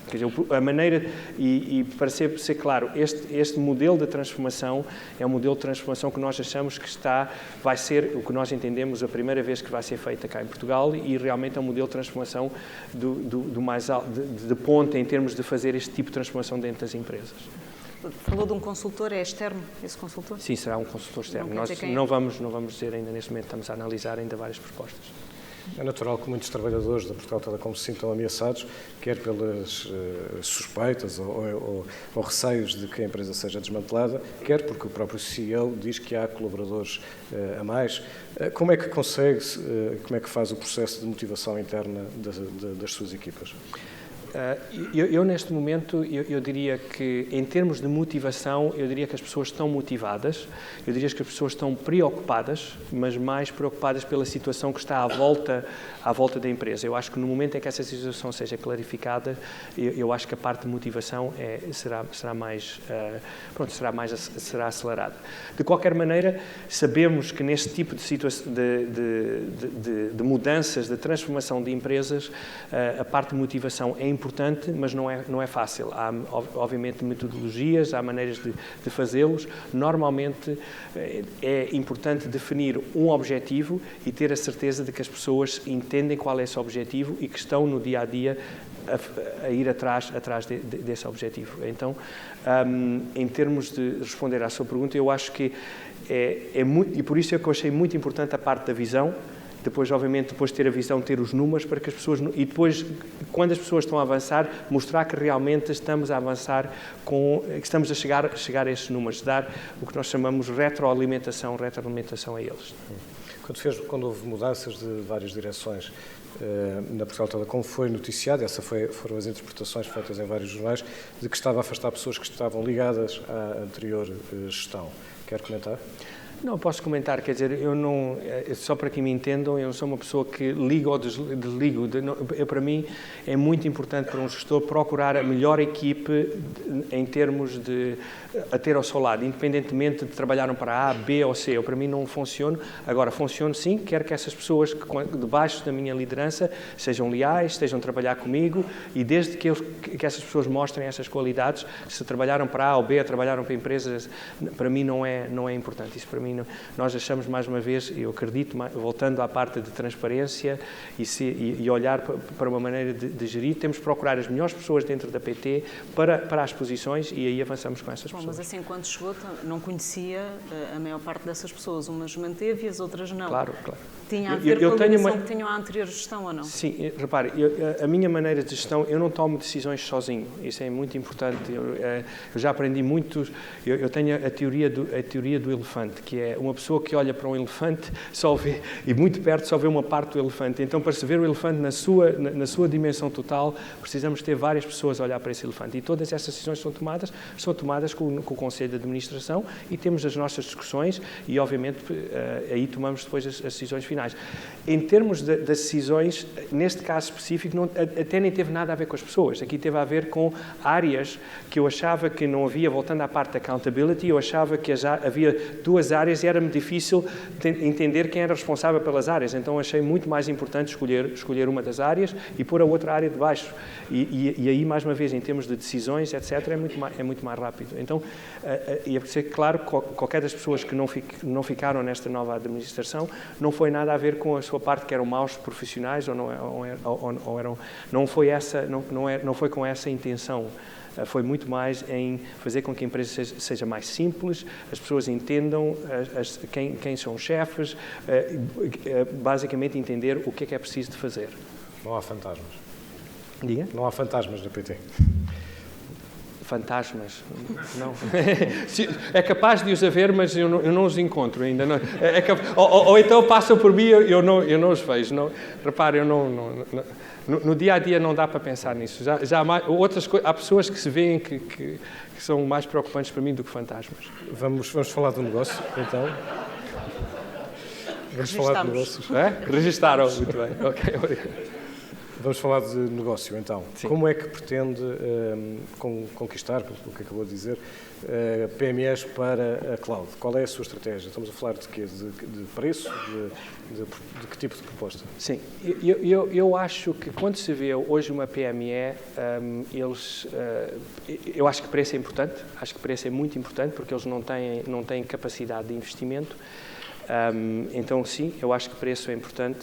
Quer dizer, a maneira, e para ser claro, este modelo de transformação é um modelo de transformação que nós achamos que vai ser o que nós entendemos a primeira vez que vai ser feita cá em Portugal e realmente é um modelo de transformação do mais alto, de ponta em termos de fazer este tipo de transformação dentro das empresas. Falou de um consultor, é externo esse consultor? Sim, será um consultor externo. Nós não vamos dizer ainda neste momento, estamos a analisar ainda várias propostas. É natural que muitos trabalhadores da Portugal Telecom se sintam ameaçados, quer pelas suspeitas ou receios de que a empresa seja desmantelada, quer porque o próprio CEO diz que há colaboradores a mais. Como é que consegue, como é que faz o processo de motivação interna das suas equipas? Eu neste momento, eu diria que, em termos de motivação, eu diria que as pessoas estão motivadas, eu diria que as pessoas estão preocupadas, mas mais preocupadas pela situação que está à volta da empresa. Eu acho que no momento em que essa situação seja clarificada, eu acho que a parte de motivação será acelerada. De qualquer maneira, sabemos que neste tipo de situação de mudanças, de transformação de empresas, a parte de motivação é importante, mas não é fácil. Há, obviamente, metodologias, há maneiras de fazê-los. Normalmente, é importante definir um objetivo e ter a certeza de que as pessoas entendem qual é esse objetivo e que estão no dia-a-dia a ir atrás desse objetivo. Então, em termos de responder à sua pergunta, eu acho que é muito, e por isso é que eu achei muito importante a parte da visão. Depois, obviamente, depois de ter a visão, ter os números para que as pessoas... E depois, quando as pessoas estão a avançar, mostrar que realmente estamos a avançar, que estamos a chegar a esses números, dar o que nós chamamos retroalimentação a eles. Quando houve mudanças de várias direções na Portugal Telecom, foi noticiado, foram as interpretações feitas em vários jornais, de que estava a afastar pessoas que estavam ligadas à anterior gestão. Quer comentar? Não, posso comentar, quer dizer, só para que me entendam, eu não sou uma pessoa que liga ou desligo. Para mim, é muito importante para um gestor procurar a melhor equipe em termos de a ter ao seu lado, independentemente de trabalharem para A, B ou C. Para mim não funciona. Agora, funciona sim, quero que essas pessoas debaixo da minha liderança sejam leais, estejam a trabalhar comigo e desde que essas pessoas mostrem essas qualidades, se trabalharam para A ou B, trabalharam para empresas, para mim não é importante. Isso para mim nós achamos, mais uma vez, eu acredito, voltando à parte de transparência e olhar para uma maneira de gerir, temos de procurar as melhores pessoas dentro da PT para as posições e aí avançamos com essas pessoas. Mas assim, quando chegou, não conhecia a maior parte dessas pessoas. Umas manteve e as outras não. Claro. Tinha a ver com a ligação que tinham à anterior gestão ou não? Sim, repare, a minha maneira de gestão, eu não tomo decisões sozinho. Isso é muito importante. Eu já aprendi muito. Eu tenho a teoria do elefante, que é uma pessoa que olha para um elefante só vê, e muito perto só vê uma parte do elefante. Então, para se ver o elefante na sua dimensão total, precisamos ter várias pessoas a olhar para esse elefante. E todas essas decisões são tomadas com o Conselho de Administração e temos as nossas discussões e, obviamente, aí tomamos depois as decisões finais. Em termos das decisões, neste caso específico, até nem teve nada a ver com as pessoas. Aqui teve a ver com áreas que eu achava que não havia, voltando à parte da accountability, eu achava que havia duas áreas áreas e era-me difícil entender quem era responsável pelas áreas. Então achei muito mais importante escolher uma das áreas e pôr a outra área de baixo. E aí, mais uma vez, em termos de decisões, etc., é muito mais rápido. Então, e é por ser claro, qualquer das pessoas que não ficaram nesta nova administração não foi nada a ver com a sua parte que eram maus profissionais não foi com essa intenção. Foi muito mais em fazer com que a empresa seja mais simples, as pessoas entendam quem são os chefes, basicamente entender o que é preciso de fazer. Não há fantasmas. Diga? Não há fantasmas na PT. Fantasmas? Não. É capaz de os haver, mas eu não os encontro ainda. Não. Ou então passam por mim e eu não os vejo. Não. Repare, no dia-a-dia não dá para pensar nisso. Já há há pessoas que se veem que são mais preocupantes para mim do que fantasmas. Vamos falar do negócio, então. Vamos falar de negócios. Registaram, muito bem. Ok, obrigado. Vamos falar de negócio, então. Sim. Como é que pretende conquistar, pelo que acabou de dizer, PMEs para a cloud? Qual é a sua estratégia? Estamos a falar de quê? De preço? De que tipo de proposta? Sim, eu acho que quando se vê hoje uma PME, eu acho que preço é importante, acho que preço é muito importante, porque eles não têm capacidade de investimento. Então, sim, eu acho que preço é importante.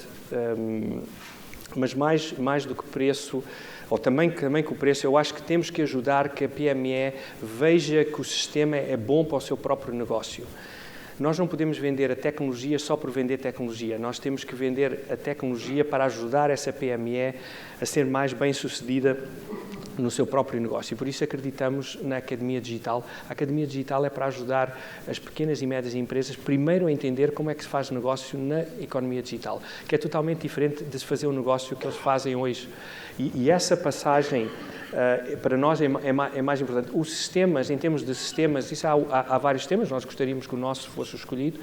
Mas mais do que preço, ou também que o preço, eu acho que temos que ajudar que a PME veja que o sistema é bom para o seu próprio negócio. Nós não podemos vender a tecnologia só por vender tecnologia. Nós temos que vender a tecnologia para ajudar essa PME a ser mais bem-sucedida no seu próprio negócio. E por isso acreditamos na Academia Digital. A Academia Digital é para ajudar as pequenas e médias empresas primeiro a entender como é que se faz negócio na economia digital, que é totalmente diferente de se fazer o negócio que eles fazem hoje. E essa passagem para nós é mais importante. Os sistemas, em termos de sistemas, isso há vários sistemas, nós gostaríamos que o nosso fosse escolhido.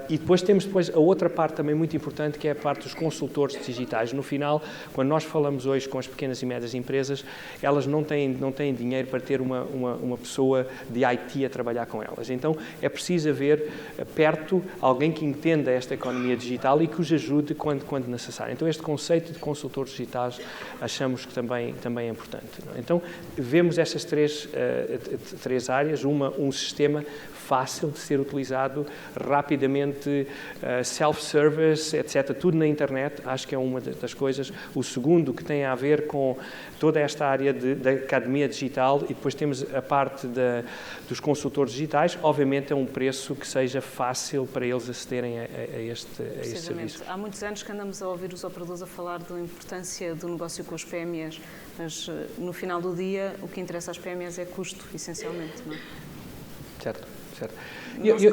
E depois temos a outra parte também muito importante, que é a parte dos consultores digitais. No final, quando nós falamos hoje com as pequenas e médias empresas, elas não têm dinheiro para ter uma pessoa de IT a trabalhar com elas. Então, é preciso haver perto alguém que entenda esta economia digital e que os ajude quando necessário. Então, este conceito de consultores digitais achamos que também é importante. Então, vemos estas três áreas, um sistema fácil de ser utilizado, rapidamente, self-service, etc., tudo na internet, acho que é uma das coisas. O segundo, que tem a ver com toda esta área da academia digital, e depois temos a parte dos consultores digitais, obviamente é um preço que seja fácil para eles acederem a este serviço. Há muitos anos que andamos a ouvir os operadores a falar da importância do negócio com os PMEs, mas no final do dia o que interessa às PMEs é custo, essencialmente, não é? Certo.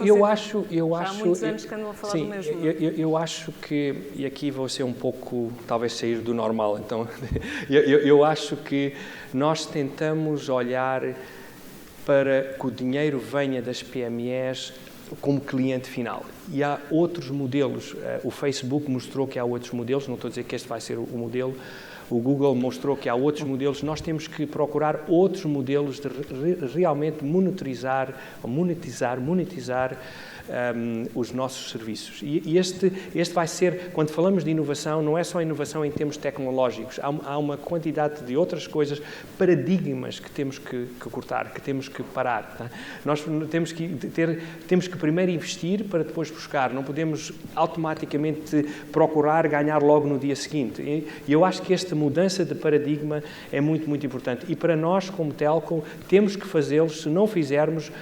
Eu acho... Há muitos anos que andam a falar do mesmo. Eu acho que, e aqui vou ser um pouco, talvez sair do normal, então, eu acho que nós tentamos olhar para que o dinheiro venha das PMEs como cliente final. E há outros modelos. O Facebook mostrou que há outros modelos, não estou a dizer que este vai ser o modelo. O Google mostrou que há outros modelos. Nós temos que procurar outros modelos de realmente monetizar os nossos serviços. E este vai ser, quando falamos de inovação, não é só inovação em termos tecnológicos, há uma quantidade de outras coisas, paradigmas que temos que cortar, que temos que parar. Tá? Nós temos que primeiro investir para depois buscar, não podemos automaticamente procurar ganhar logo no dia seguinte. E eu acho que esta mudança de paradigma é muito, muito importante. E para nós, como telco, temos que fazê-los. Se não fizermos,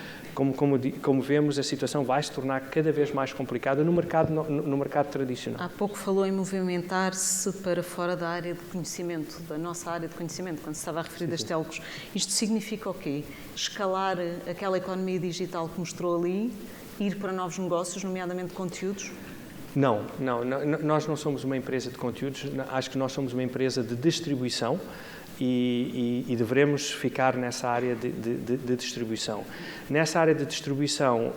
como vemos, a situação vai se tornar cada vez mais complicada no mercado tradicional. Há pouco falou em movimentar-se para fora da área de conhecimento, da nossa área de conhecimento, quando se estava a referir das telcos. Isto significa o quê? Escalar aquela economia digital que mostrou ali, ir para novos negócios, nomeadamente conteúdos? Não, nós não somos uma empresa de conteúdos, acho que nós somos uma empresa de distribuição e devemos ficar nessa área de distribuição. Nessa área de distribuição,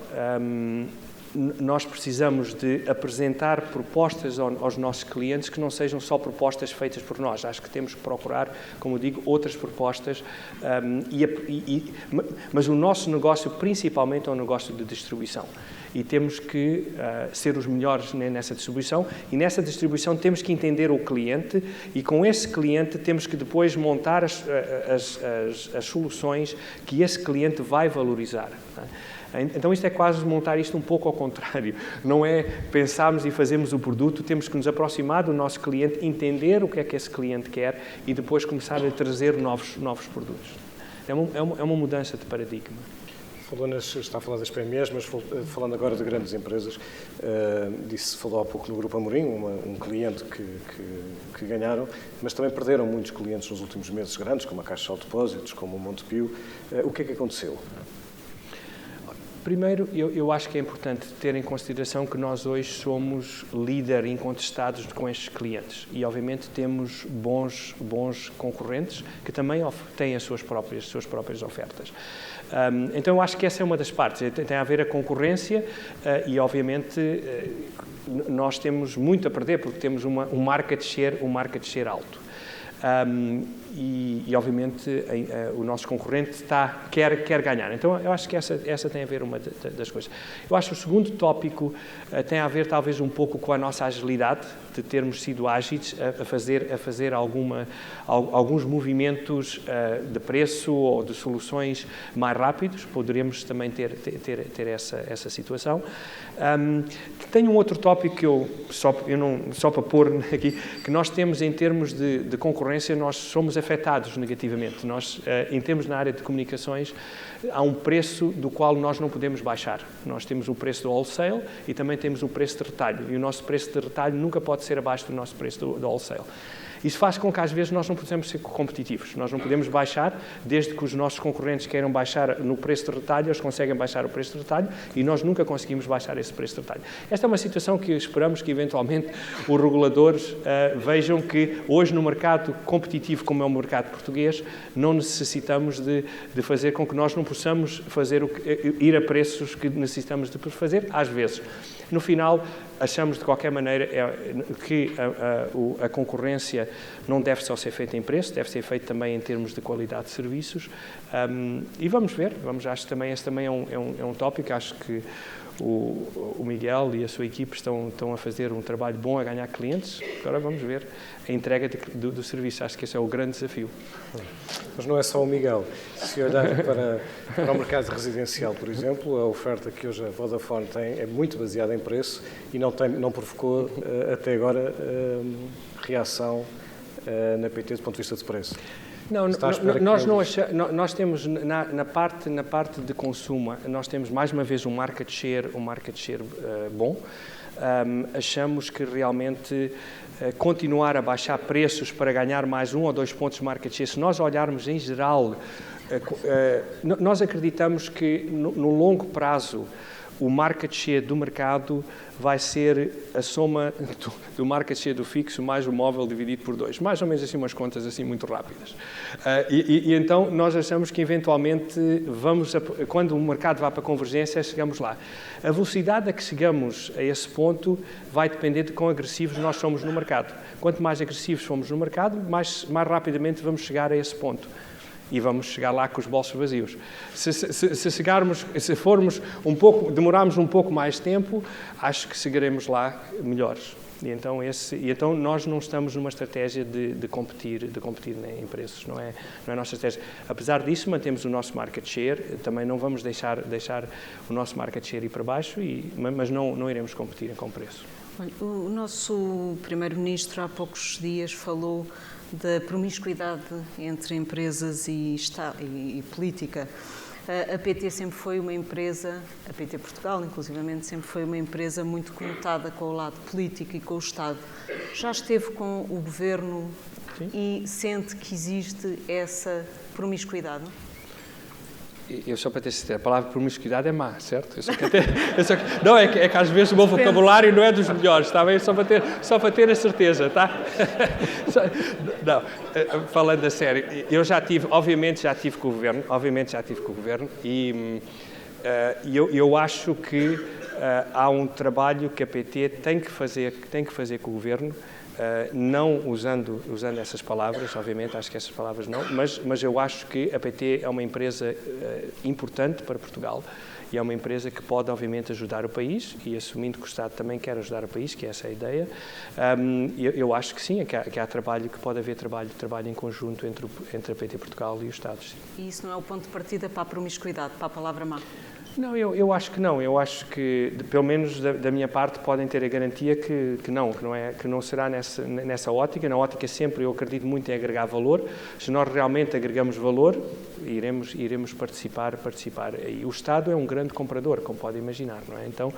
nós precisamos de apresentar propostas aos nossos clientes que não sejam só propostas feitas por nós. Acho que temos que procurar, como digo, outras propostas, mas o nosso negócio principalmente é um negócio de distribuição. E temos que ser os melhores nessa distribuição, e nessa distribuição temos que entender o cliente, e com esse cliente temos que depois montar as soluções que esse cliente vai valorizar. Então isto é quase montar isto um pouco ao contrário. Não é pensarmos e fazermos o produto, temos que nos aproximar do nosso cliente, entender o que é que esse cliente quer e depois começar a trazer novos produtos. É uma mudança de paradigma. Está a falar das PMEs, mas falando agora de grandes empresas, falou há pouco no Grupo Amorim, um cliente que ganharam, mas também perderam muitos clientes nos últimos meses grandes, como a Caixa de Depósitos, como o Montepio. O que é que aconteceu? Primeiro, eu acho que é importante ter em consideração que nós hoje somos líder incontestados com estes clientes e, obviamente, temos bons concorrentes que também têm as suas próprias ofertas. Então, eu acho que essa é uma das partes. Tem a ver a concorrência e, obviamente, nós temos muito a perder porque temos um market share alto. E obviamente, o nosso concorrente quer ganhar. Então, eu acho que essa tem a ver uma das coisas. Eu acho que o segundo tópico tem a ver, talvez, um pouco com a nossa agilidade, de termos sido ágeis a fazer alguns movimentos de preço ou de soluções mais rápidos. Poderíamos também ter essa situação. Tem um outro tópico que só para pôr aqui, que nós temos em termos de concorrência, nós somos afetados negativamente. Nós, em termos na área de comunicações, há um preço do qual nós não podemos baixar. Nós temos o preço do wholesale e também temos o preço de retalho. E o nosso preço de retalho nunca pode ser abaixo do nosso preço do wholesale. Isso faz com que, às vezes, nós não possamos ser competitivos. Nós não podemos baixar, desde que os nossos concorrentes queiram baixar no preço de retalho, eles conseguem baixar o preço de retalho e nós nunca conseguimos baixar esse preço de retalho. Esta é uma situação que esperamos que, eventualmente, os reguladores vejam que, hoje, no mercado competitivo, como é o mercado português, não necessitamos de fazer com que nós não possamos ir a preços que necessitamos de fazer, às vezes. No final, achamos, de qualquer maneira, que a concorrência não deve só ser feita em preço, deve ser feita também em termos de qualidade de serviços. E vamos ver, acho que também esse também é um tópico. Acho que o Miguel e a sua equipe estão a fazer um trabalho bom a ganhar clientes. Agora vamos ver a entrega do serviço. Acho que esse é o grande desafio. Mas não é só o Miguel. Se olhar para o mercado residencial, por exemplo, a oferta que hoje a Vodafone tem é muito baseada em preço e não provocou até agora reação na PT do ponto de vista de preço. Não, nós temos na parte de consumo, nós temos mais uma vez um market share bom. Achamos que realmente continuar a baixar preços para ganhar mais 1 ou 2 pontos de market share, se nós olharmos em geral, nós acreditamos que no longo prazo o market share do mercado vai ser a soma do market share do fixo mais o móvel dividido por 2. Mais ou menos assim umas contas assim muito rápidas. E então nós achamos que eventualmente quando o mercado vai para a convergência, chegamos lá. A velocidade a que chegamos a esse ponto vai depender de quão agressivos nós somos no mercado. Quanto mais agressivos formos no mercado, mais rapidamente vamos chegar a esse ponto. E vamos chegar lá com os bolsos vazios. Se formos demorarmos um pouco mais de tempo, acho que chegaremos lá melhores. E então nós não estamos numa estratégia de competir em preços, não é a nossa estratégia. Apesar disso, mantemos o nosso market share, também não vamos deixar o nosso market share ir para baixo, mas não iremos competir com preço. Olha, o nosso Primeiro-Ministro há poucos dias falou da promiscuidade entre empresas e política. A PT sempre foi uma empresa, a PT Portugal, inclusivamente, sempre foi uma empresa muito conotada com o lado político e com o Estado. Já esteve com o Governo e sente que existe essa promiscuidade? Eu só para ter certeza, a palavra promiscuidade é má, certo? Não, é que às vezes o meu vocabulário não é dos melhores, está bem? Só para ter a certeza, tá? Não, falando a sério, eu obviamente já tive com o Governo, e Eu acho que há um trabalho que a PT tem que fazer com o Governo, não usando essas palavras, obviamente, acho que essas palavras não, mas eu acho que a PT é uma empresa importante para Portugal e é uma empresa que pode, obviamente, ajudar o país e assumindo que o Estado também quer ajudar o país, que essa é a ideia, eu acho que sim, que há trabalho, que pode haver trabalho em conjunto entre a PT Portugal e os Estados. E isso não é o ponto de partida para a promiscuidade, para a palavra má? Não, eu acho que não. Eu acho que, pelo menos da minha parte, podem ter a garantia que não será nessa ótica. Na ótica sempre, eu acredito muito em agregar valor. Se nós realmente agregamos valor, iremos participar. E o Estado é um grande comprador, como pode imaginar, não é? Então,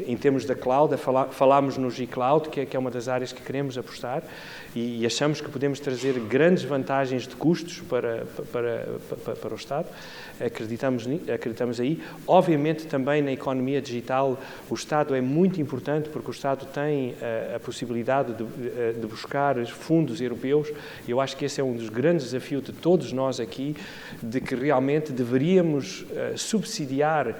em termos da cloud, falámos no G-Cloud, que é uma das áreas que queremos apostar, e achamos que podemos trazer grandes vantagens de custos para o Estado. Acreditamos aí. Obviamente, também na economia digital, o Estado é muito importante, porque o Estado tem a possibilidade de buscar fundos europeus. Eu acho que esse é um dos grandes desafios de todos nós aqui, de que realmente deveríamos subsidiar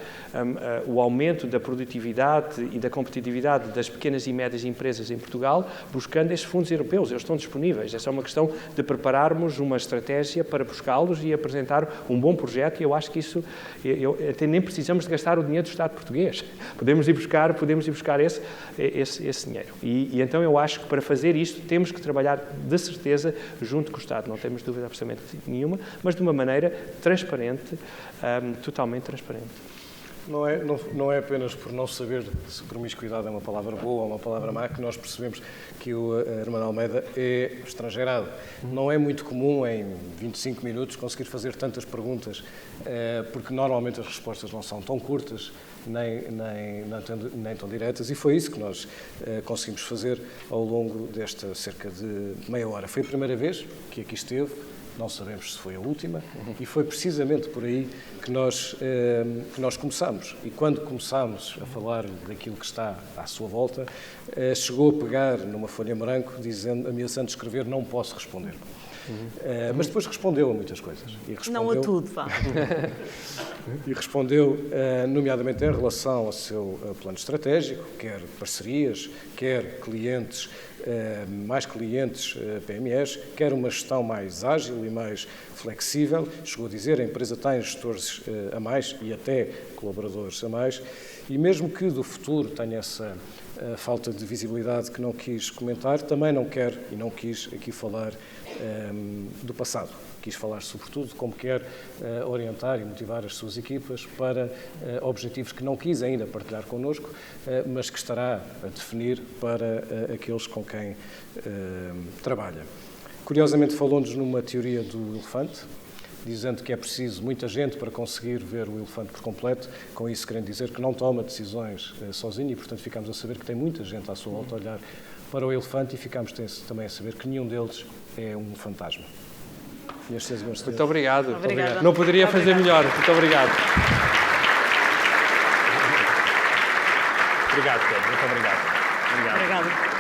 o aumento da produtividade e da competitividade das pequenas e médias empresas em Portugal, buscando esses fundos europeus. Eles estão disponíveis. É só uma questão de prepararmos uma estratégia para buscá-los e apresentar um bom projeto. E eu acho que isso, até nem precisamos de gastar o dinheiro do Estado português. Podemos ir buscar esse dinheiro. E então eu acho que para fazer isto temos que trabalhar de certeza junto com o Estado. Não temos dúvida absolutamente nenhuma, mas de uma maneira transparente, totalmente transparente. Não é apenas por não saber se promiscuidade é uma palavra boa ou uma palavra má que nós percebemos que o Armando Almeida é estrangeirado. Não é muito comum em 25 minutos conseguir fazer tantas perguntas, porque normalmente as respostas não são tão curtas nem tão diretas, e foi isso que nós conseguimos fazer ao longo desta cerca de meia hora. Foi a primeira vez que aqui esteve. Não sabemos se foi a última, e foi precisamente por aí que nós começámos. E quando começámos a falar daquilo que está à sua volta, chegou a pegar numa folha em branco, ameaçando de escrever: não posso responder. Mas depois respondeu a muitas coisas. Não a tudo, vá. E respondeu, nomeadamente em relação ao seu plano estratégico, quer parcerias, quer clientes, mais clientes PMEs, quer uma gestão mais ágil e mais flexível. Chegou a dizer, a empresa tem gestores a mais e até colaboradores a mais, e mesmo que do futuro tenha essa falta de visibilidade que não quis comentar, também não quer e não quis aqui falar do passado. Quis falar, sobretudo, de como quer orientar e motivar as suas equipas para objetivos que não quis ainda partilhar connosco, mas que estará a definir para aqueles com quem trabalha. Curiosamente, falou-nos numa teoria do elefante, dizendo que é preciso muita gente para conseguir ver o elefante por completo, com isso querendo dizer que não toma decisões sozinho, e, portanto, ficamos a saber que tem muita gente à sua volta a olhar para o elefante, e ficamos também a saber que nenhum deles é um fantasma. Muito obrigado. Não poderia fazer melhor. Muito obrigado. Obrigado, Pedro. Muito obrigado. Obrigada.